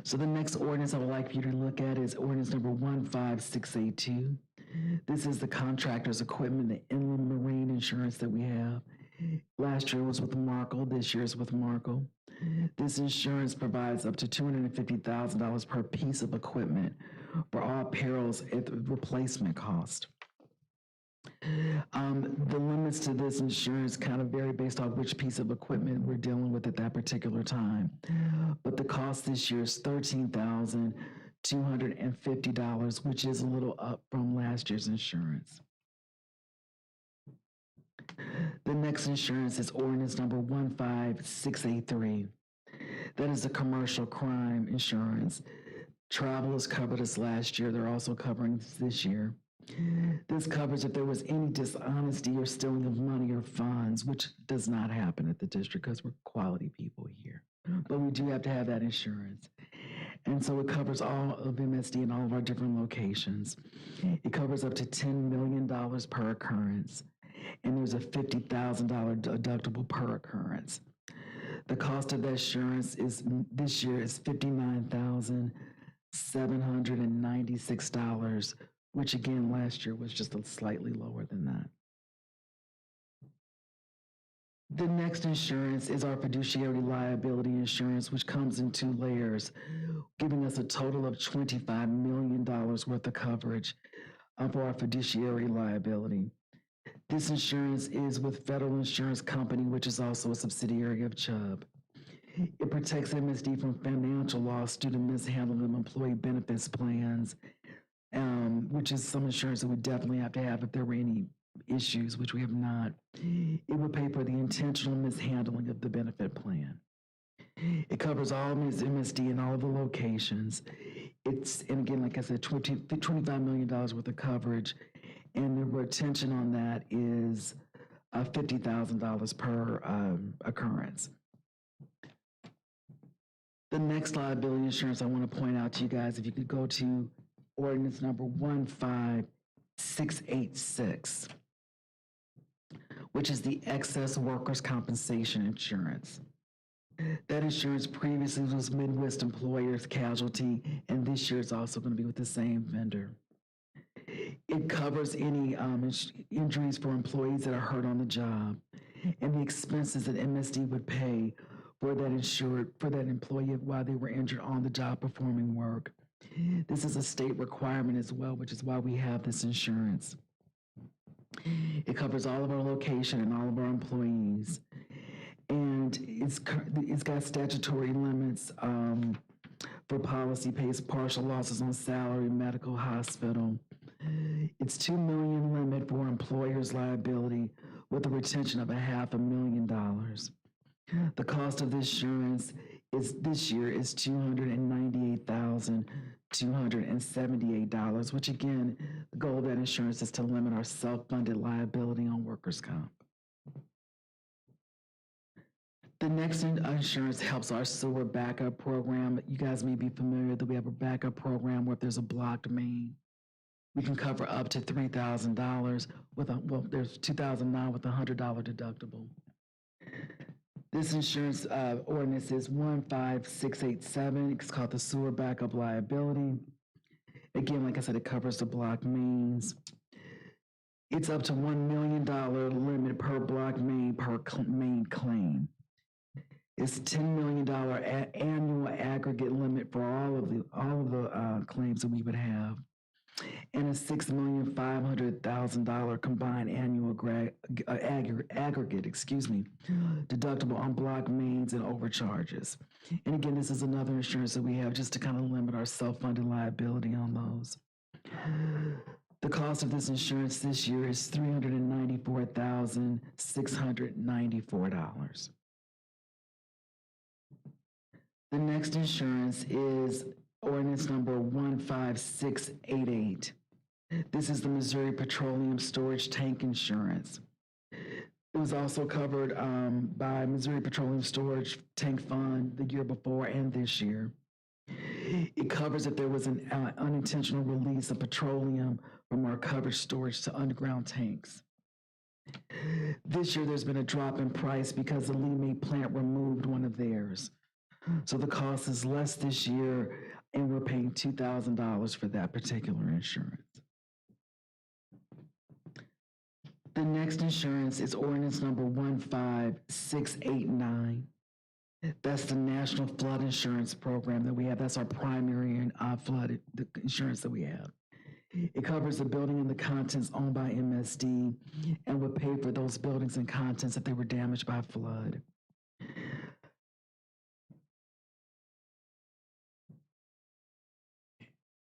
Speaker 9: So the next ordinance I would like for you to look at is ordinance number 15682. This is the contractor's equipment, the inland marine insurance that we have. Last year was with Markle, this year is with Markle. This insurance provides up to $250,000 per piece of equipment for all perils at the replacement cost. The limits to this insurance kind of vary based on which piece of equipment we're dealing with at that particular time. But the cost this year is $13,250, which is a little up from last year's insurance. The next insurance is ordinance number 15683. That is the commercial crime insurance. Travelers covered us last year. They're also covering this year. This covers if there was any dishonesty or stealing of money or funds, which does not happen at the district because we're quality people here. But we do have to have that insurance. And so it covers all of MSD in all of our different locations. It covers up to $10 million per occurrence. And there's a $50,000 deductible per occurrence. The cost of that insurance is this year is $59,796 which again, last year was just slightly lower than that. The next insurance is our fiduciary liability insurance, which comes in 2 layers, giving us a total of $25 million worth of coverage for our fiduciary liability. This insurance is with Federal Insurance Company, which is also a subsidiary of Chubb. It protects MSD from financial loss due to mishandling of employee benefits plans, which is some insurance that we definitely have to have if there were any issues, which we have not. It would pay for the intentional mishandling of the benefit plan. It covers all MSD in all of the locations. And again, like I said, $25 million worth of coverage, and the retention on that is $50,000 per occurrence. The next liability insurance I want to point out to you guys, if you could go to ordinance number 15686, which is the excess workers' compensation insurance. That insurance previously was Midwest Employers Casualty, and this year it's also going to be with the same vendor. It covers any injuries for employees that are hurt on the job, and the expenses that MSD would pay for that employee while they were injured on the job performing work. This is a state requirement as well, which is why we have this insurance. It covers all of our location and all of our employees. And it's got statutory limits for policy, pays partial losses on salary, medical, hospital. It's $2 million limit for employer's liability with a retention of $500,000. The cost of this insurance this year is $298,278, which again, the goal of that insurance is to limit our self-funded liability on workers' comp. The next insurance helps our sewer backup program. You guys may be familiar that we have a backup program where if there's a blocked main, we can cover up to $3,000 there's $2,009 with a $100 deductible. This insurance ordinance is 15687. It's called the sewer backup liability. Again, like I said, it covers the blocked mains. It's up to $1 million limit per blocked main per main claim. It's $10 million annual aggregate limit for all of the claims that we would have, and a $6,500,000 combined annual aggregate, deductible on block mains and overcharges. And again, this is another insurance that we have just to kind of limit our self-funded liability on those. The cost of this insurance this year is $394,694. The next insurance is ordinance number 15688. This is the Missouri Petroleum Storage Tank Insurance. It was also covered by Missouri Petroleum Storage Tank Fund the year before and this year. It covers if there was an unintentional release of petroleum from our covered storage to underground tanks. This year, there's been a drop in price because the Lee May plant removed one of theirs. So the cost is less this year, and we're paying $2,000 for that particular insurance. The next insurance is ordinance number 15689. That's the National Flood Insurance Program that we have. That's our primary flood insurance that we have. It covers the building and the contents owned by MSD and would pay for those buildings and contents if they were damaged by flood.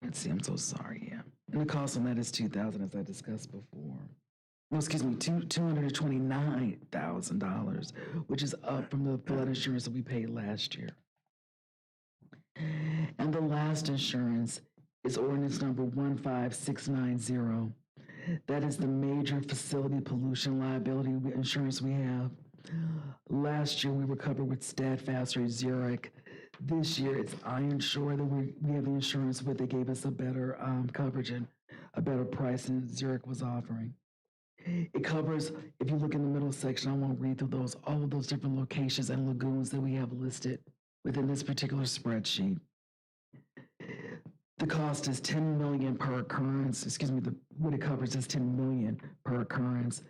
Speaker 9: Let's see, I'm so sorry, yeah. And the cost on that is $2,000, as I discussed before. No, excuse me, $229,000, which is up from the flood insurance that we paid last year. And the last insurance is ordinance number 15690. That is the major facility pollution liability insurance we have. Last year, we were covered with Steadfast or Zurich. This year, it's Iron Shore that we have the insurance with. They gave us a better coverage and a better price than Zurich was offering. It covers, if you look in the middle section, I won't read through those, all of those different locations and lagoons that we have listed within this particular spreadsheet. The cost is 10 million per occurrence, excuse me, what it covers is 10 million per occurrence.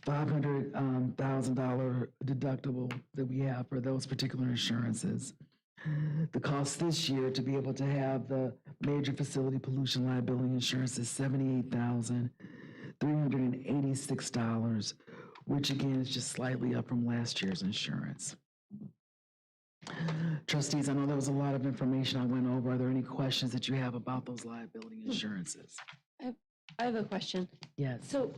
Speaker 9: $500,000 deductible that we have for those particular insurances. The cost this year to be able to have the major facility pollution liability insurance is $78,386, which again is just slightly up from last year's insurance. Trustees, I know there was a lot of information I went over. Are there any questions that you have about those liability insurances?
Speaker 6: I have a question.
Speaker 9: Yes.
Speaker 6: So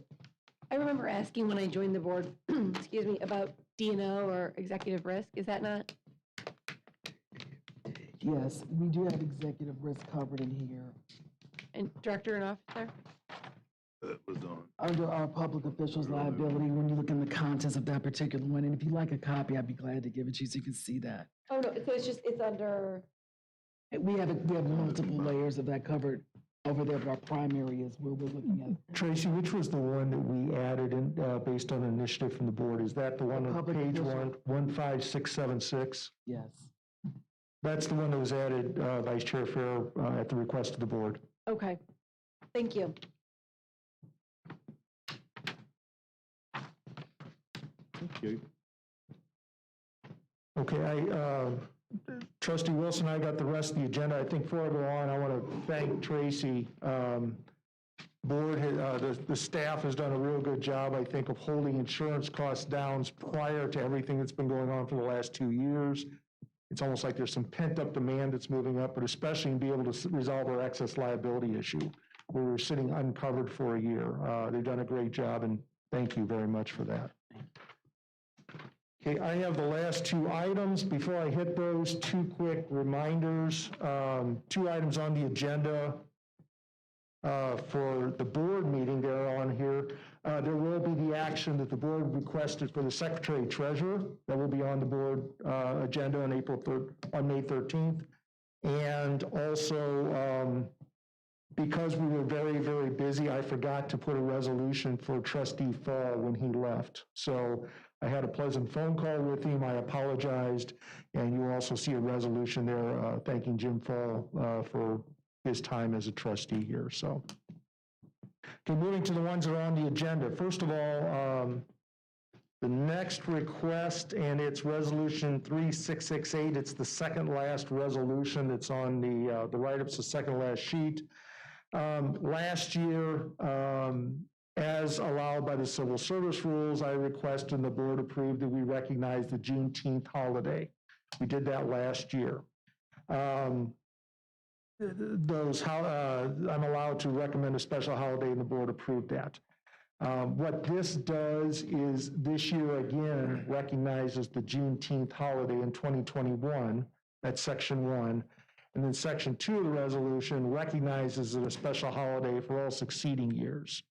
Speaker 6: I remember asking when I joined the board, excuse me, about D&O or executive risk. Is that not?
Speaker 9: Yes, we do have executive risk covered in here.
Speaker 6: And director and officer?
Speaker 8: That was on.
Speaker 9: Under our public officials liability, when you look in the contents of that particular one, and if you'd like a copy, I'd be glad to give it to you so you can see that.
Speaker 6: Oh, no, so it's under,
Speaker 9: We have multiple layers of that covered over there, but our primary is where we're looking at.
Speaker 5: Tracy, which was the one that we added in, based on initiative from the board? Is that the one on
Speaker 9: Public
Speaker 5: page
Speaker 9: official.
Speaker 5: 15676?
Speaker 9: Yes.
Speaker 5: That's the one that was added, Vice Chair Fair, at the request of the board.
Speaker 6: okay. Thank you.
Speaker 8: Thank you.
Speaker 5: Okay, Trustee Wilson, I got the rest of the agenda. I think before I go on, I want to thank Tracy. Board, the staff has done a real good job, I think, of holding insurance costs down prior to everything that's been going on for the last 2 years. It's almost like there's some pent-up demand that's moving up, but especially in being able to resolve our excess liability issue, where we're sitting uncovered for a year. They've done a great job, and thank you very much for that. Okay, I have the last 2 items. Before I hit those, 2 quick reminders. 2 items on the agenda for the board meeting that are on here. There will be the action that the board requested for the Secretary Treasurer that will be on the board agenda on May 13th. And also, because we were very, very busy, I forgot to put a resolution for Trustee Fall when he left. So I had a pleasant phone call with him. I apologized. And you will also see a resolution there thanking Jim Fall for his time as a trustee here. So, okay, moving to the ones that are on the agenda. First of all, the next request, and it's resolution 3668. It's the second last resolution that's on the write-ups, the second last sheet. Last year, as allowed by the civil service rules, I requested and the board approved that we recognize the Juneteenth holiday. We did that last year. I'm allowed to recommend a special holiday and the board approved that. What this does is this year again recognizes the Juneteenth holiday in 2021, that's section 1. And then section 2 of the resolution recognizes it a special holiday for all succeeding years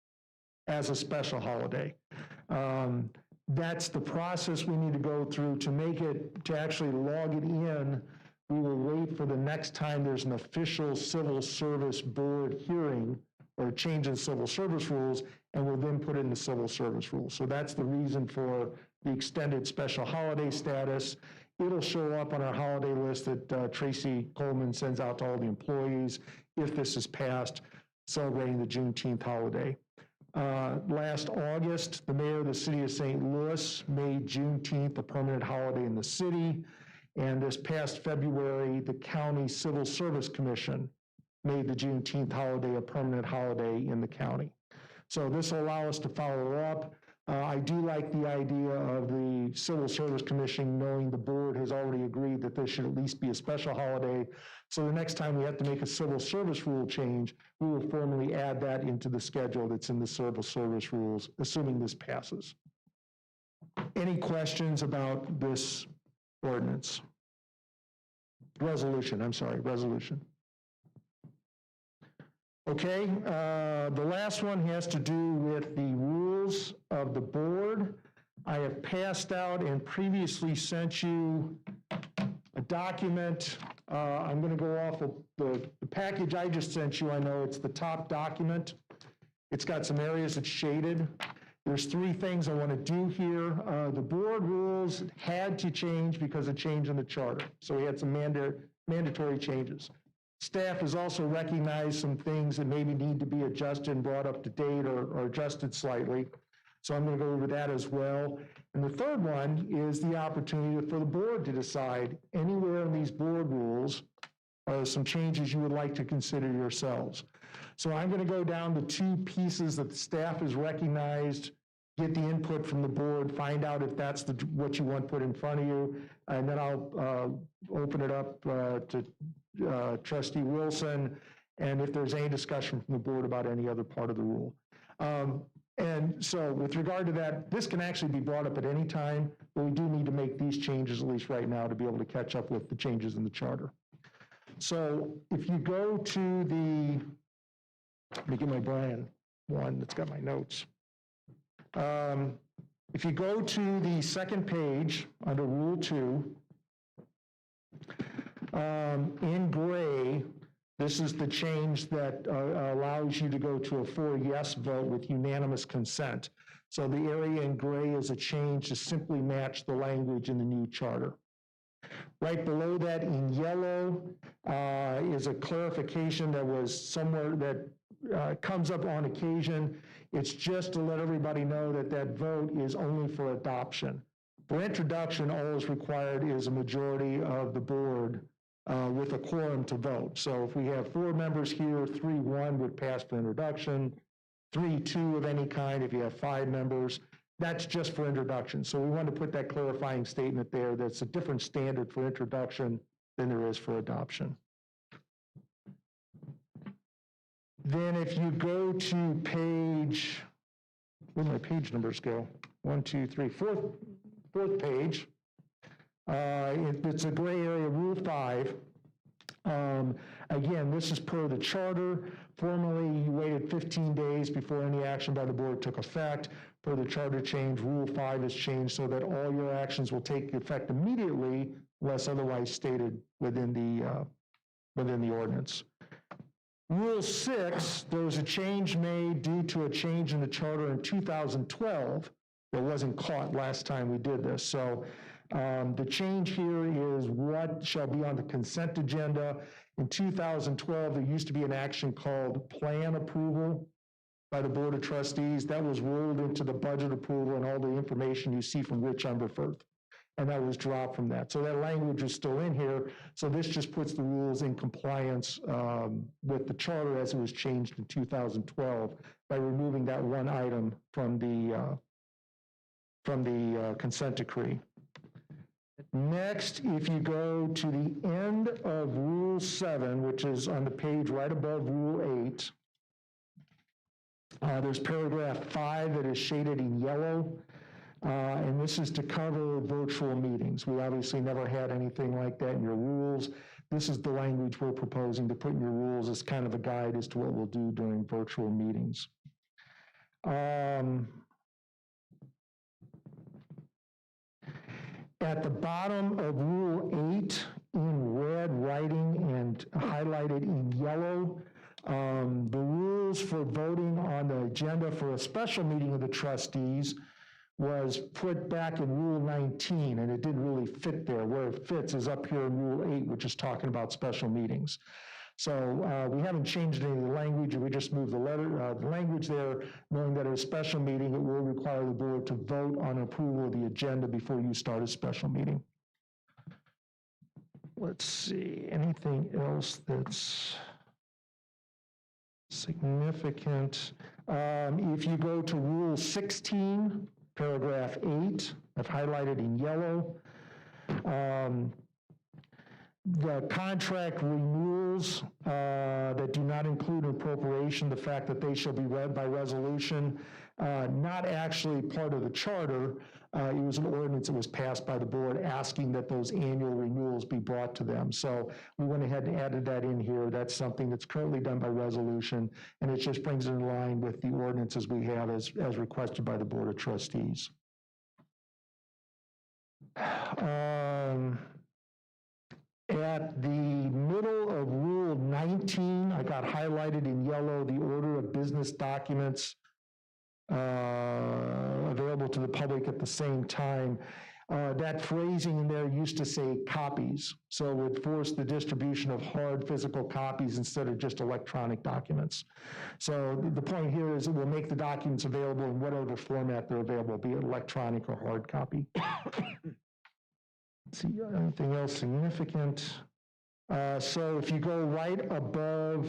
Speaker 5: as a special holiday. That's the process we need to go through to make it, to actually log it in. We will wait for the next time there's an official civil service board hearing or a change in civil service rules, and we'll then put it in the civil service rules. So that's the reason for the extended special holiday status. It'll show up on our holiday list that Tracy Coleman sends out to all the employees if this is passed, celebrating the Juneteenth holiday. Last August, the mayor of the city of St. Louis made Juneteenth a permanent holiday in the city. And this past February, the County Civil Service Commission made the Juneteenth holiday a permanent holiday in the county. So this will allow us to follow up. I do like the idea of the Civil Service Commission knowing the board has already agreed that this should at least be a special holiday. So the next time we have to make a civil service rule change, we will formally add that into the schedule that's in the civil service rules, assuming this passes. Any questions about this ordinance? Resolution. Okay, the last one has to do with the rules of the board. I have passed out and previously sent you a document. I'm going to go off of the package I just sent you. I know it's the top document. It's got some areas that's shaded. There's 3 things I want to do here. The board rules had to change because of change in the charter. So we had some mandatory changes. Staff has also recognized some things that maybe need to be adjusted and brought up to date or adjusted slightly. So I'm going to go over that as well. And the third one is the opportunity for the board to decide anywhere in these board rules are some changes you would like to consider yourselves. So I'm going to go down to two pieces that the staff has recognized, get the input from the board, find out if that's what you want put in front of you, and then I'll open it up to Trustee Wilson, and if there's any discussion from the board about any other part of the rule. And so with regard to that, this can actually be brought up at any time, but we do need to make these changes, at least right now, to be able to catch up with the changes in the charter. So if you go to the, let me get my Brian one that's got my notes. If you go to the second page under Rule 2, in gray, this is the change that allows you to go to a 4-yes vote with unanimous consent. So the area in gray is a change to simply match the language in the new charter. Right below that in yellow is a clarification that was somewhere that comes up on occasion. It's just to let everybody know that that vote is only for adoption. For introduction, all is required is a majority of the board with a quorum to vote. So if we have 4 members here, 3-1 would pass for introduction, 3-2 of any kind if you have 5 members. That's just for introduction. So we want to put that clarifying statement there that's a different standard for introduction than there is for adoption. Then if you go to page, where do my page numbers go? 1, 2, 3, fourth page. It's a gray area, Rule 5. Again, this is per the charter. Formerly, you waited 15 days before any action by the board took effect. Per the charter change, Rule 5 is changed so that all your actions will take effect immediately, unless otherwise stated within the ordinance. Rule 6, there was a change made due to a change in the charter in 2012 that wasn't caught last time we did this. So the change here is what shall be on the consent agenda. In 2012, there used to be an action called plan approval by the Board of Trustees. That was rolled into the budget approval and all the information you see from Rich Umberford. And that was dropped from that. So that language is still in here. So this just puts the rules in compliance with the charter as it was changed in 2012 by removing that one item from the consent decree. Next, if you go to the end of Rule 7, which is on the page right above Rule 8, there's paragraph 5 that is shaded in yellow, and this is to cover virtual meetings. We obviously never had anything like that in your rules. This is the language we're proposing to put in your rules as kind of a guide as to what we'll do during virtual meetings. At the bottom of Rule 8, in red writing and highlighted in yellow, the rules for voting on the agenda for a special meeting of the trustees was put back in Rule 19, and it didn't really fit there. Where it fits is up here in Rule 8, which is talking about special meetings. So we haven't changed any of the language, we just moved the language there, knowing that at a special meeting, it will require the board to vote on approval of the agenda before you start a special meeting. Let's see, anything else that's significant? If you go to Rule 16, paragraph 8, I've highlighted in yellow. The contract renewals that do not include an appropriation, the fact that they shall be read by resolution, not actually part of the charter. It was an ordinance that was passed by the board asking that those annual renewals be brought to them. So we went ahead and added that in here. That's something that's currently done by resolution, and it just brings it in line with the ordinances we have as requested by the Board of Trustees. At the middle of Rule 19, I got highlighted in yellow the order of business documents available to the public at the same time. That phrasing in there used to say copies, so it would force the distribution of hard physical copies instead of just electronic documents. So the point here is it will make the documents available in whatever format they're available, be it electronic or hard copy. Let's see, anything else significant? So if you go right above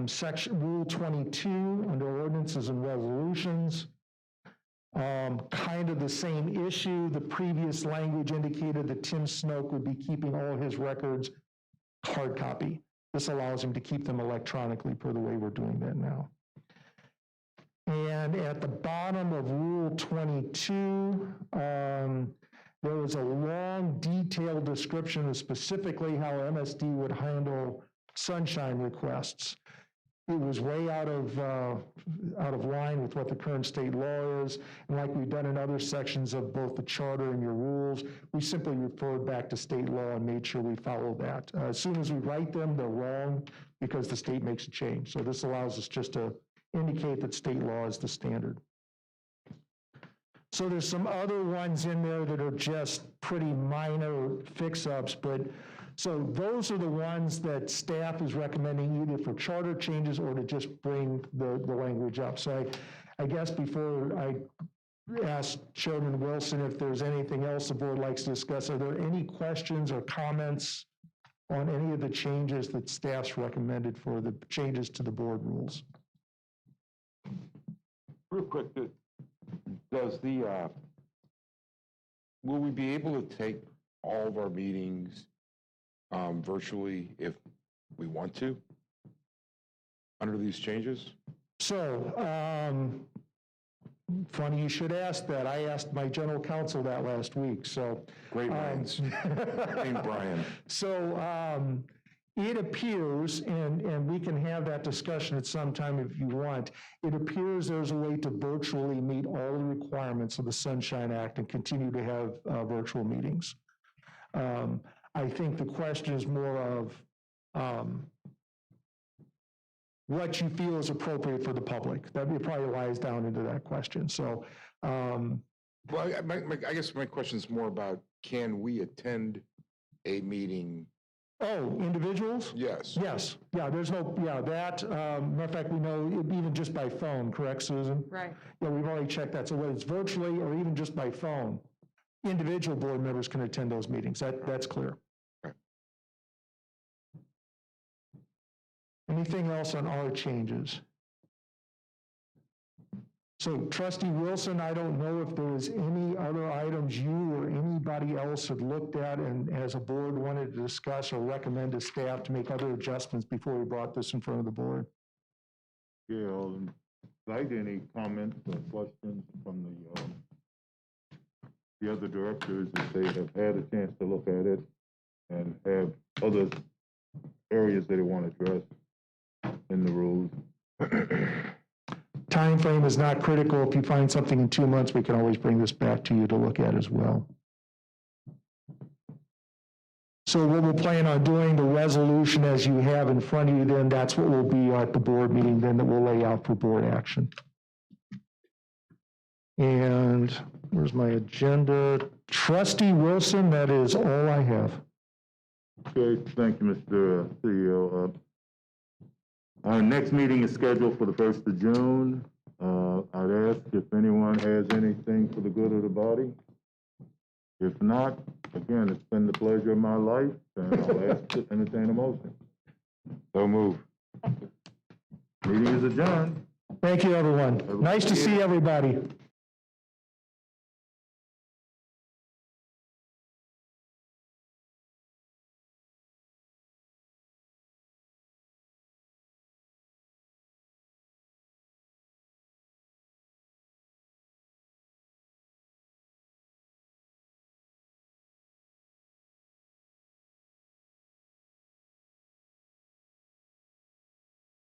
Speaker 5: section Rule 22 under Ordinances and Resolutions, kind of the same issue. The previous language indicated that Tim Snoke would be keeping all his records hard copy. This allows him to keep them electronically per the way we're doing that now. And at the bottom of Rule 22, there was a long, detailed description of specifically how MSD would handle sunshine requests. It was way out of line with what the current state law is. And like we've done in other sections of both the charter and your rules, we simply referred back to state law and made sure we follow that. As soon as we write them, they're wrong because the state makes a change. So this allows us just to indicate that state law is the standard. So there's some other ones in there that are just pretty minor fix-ups, but so those are the ones that staff is recommending either for charter changes or to just bring the language up. So I guess before I ask Chairman Wilson if there's anything else the board likes to discuss, are there any questions or comments on any of the changes that staff's recommended for the changes to the board rules?
Speaker 4: Real quick, does the, will we be able to take all of our meetings virtually if we want to, under these changes?
Speaker 5: So, funny you should ask that. I asked my general counsel that last week, so.
Speaker 4: Great minds. Named Brian.
Speaker 5: So, it appears, and we can have that discussion at some time if you want, it appears there's a way to virtually meet all the requirements of the Sunshine Act and continue to have virtual meetings. I think the question is more of what you feel is appropriate for the public. That probably lies down into that question. So,
Speaker 4: Well, I guess my question is more about, can we attend a meeting?
Speaker 5: oh, individuals?
Speaker 4: Yes.
Speaker 5: Yes, yeah, there's no, yeah, that, matter of fact, we know even just by phone, correct, Susan?
Speaker 6: Right.
Speaker 5: Yeah, we've already checked that. So whether it's virtually or even just by phone, individual board members can attend those meetings. That's clear. Anything else on our changes? So Trustee Wilson, I don't know if there was any other items you or anybody else had looked at and as a board wanted to discuss or recommend to staff to make other adjustments before we brought this in front of the board.
Speaker 8: Yeah, like any comments or questions from the other directors if they have had a chance to look at it and have other areas that they want to address in the rules.
Speaker 5: Time frame is not critical. If you find something in 2 months, we can always bring this back to you to look at as well. So what we'll plan on doing, the resolution as you have in front of you, then that's what will be at the board meeting then that we'll lay out for board action. And where's my agenda? Trustee Wilson, that is all I have.
Speaker 8: Okay, thank you, Mr. CEO. Our next meeting is scheduled for the 1st of June. I'd ask if anyone has anything for the good of the body. If not, again, it's been the pleasure of my life, and I'll ask to entertain a motion.
Speaker 4: So move.
Speaker 8: Meeting is adjourned.
Speaker 5: Thank you, everyone. Nice to see everybody.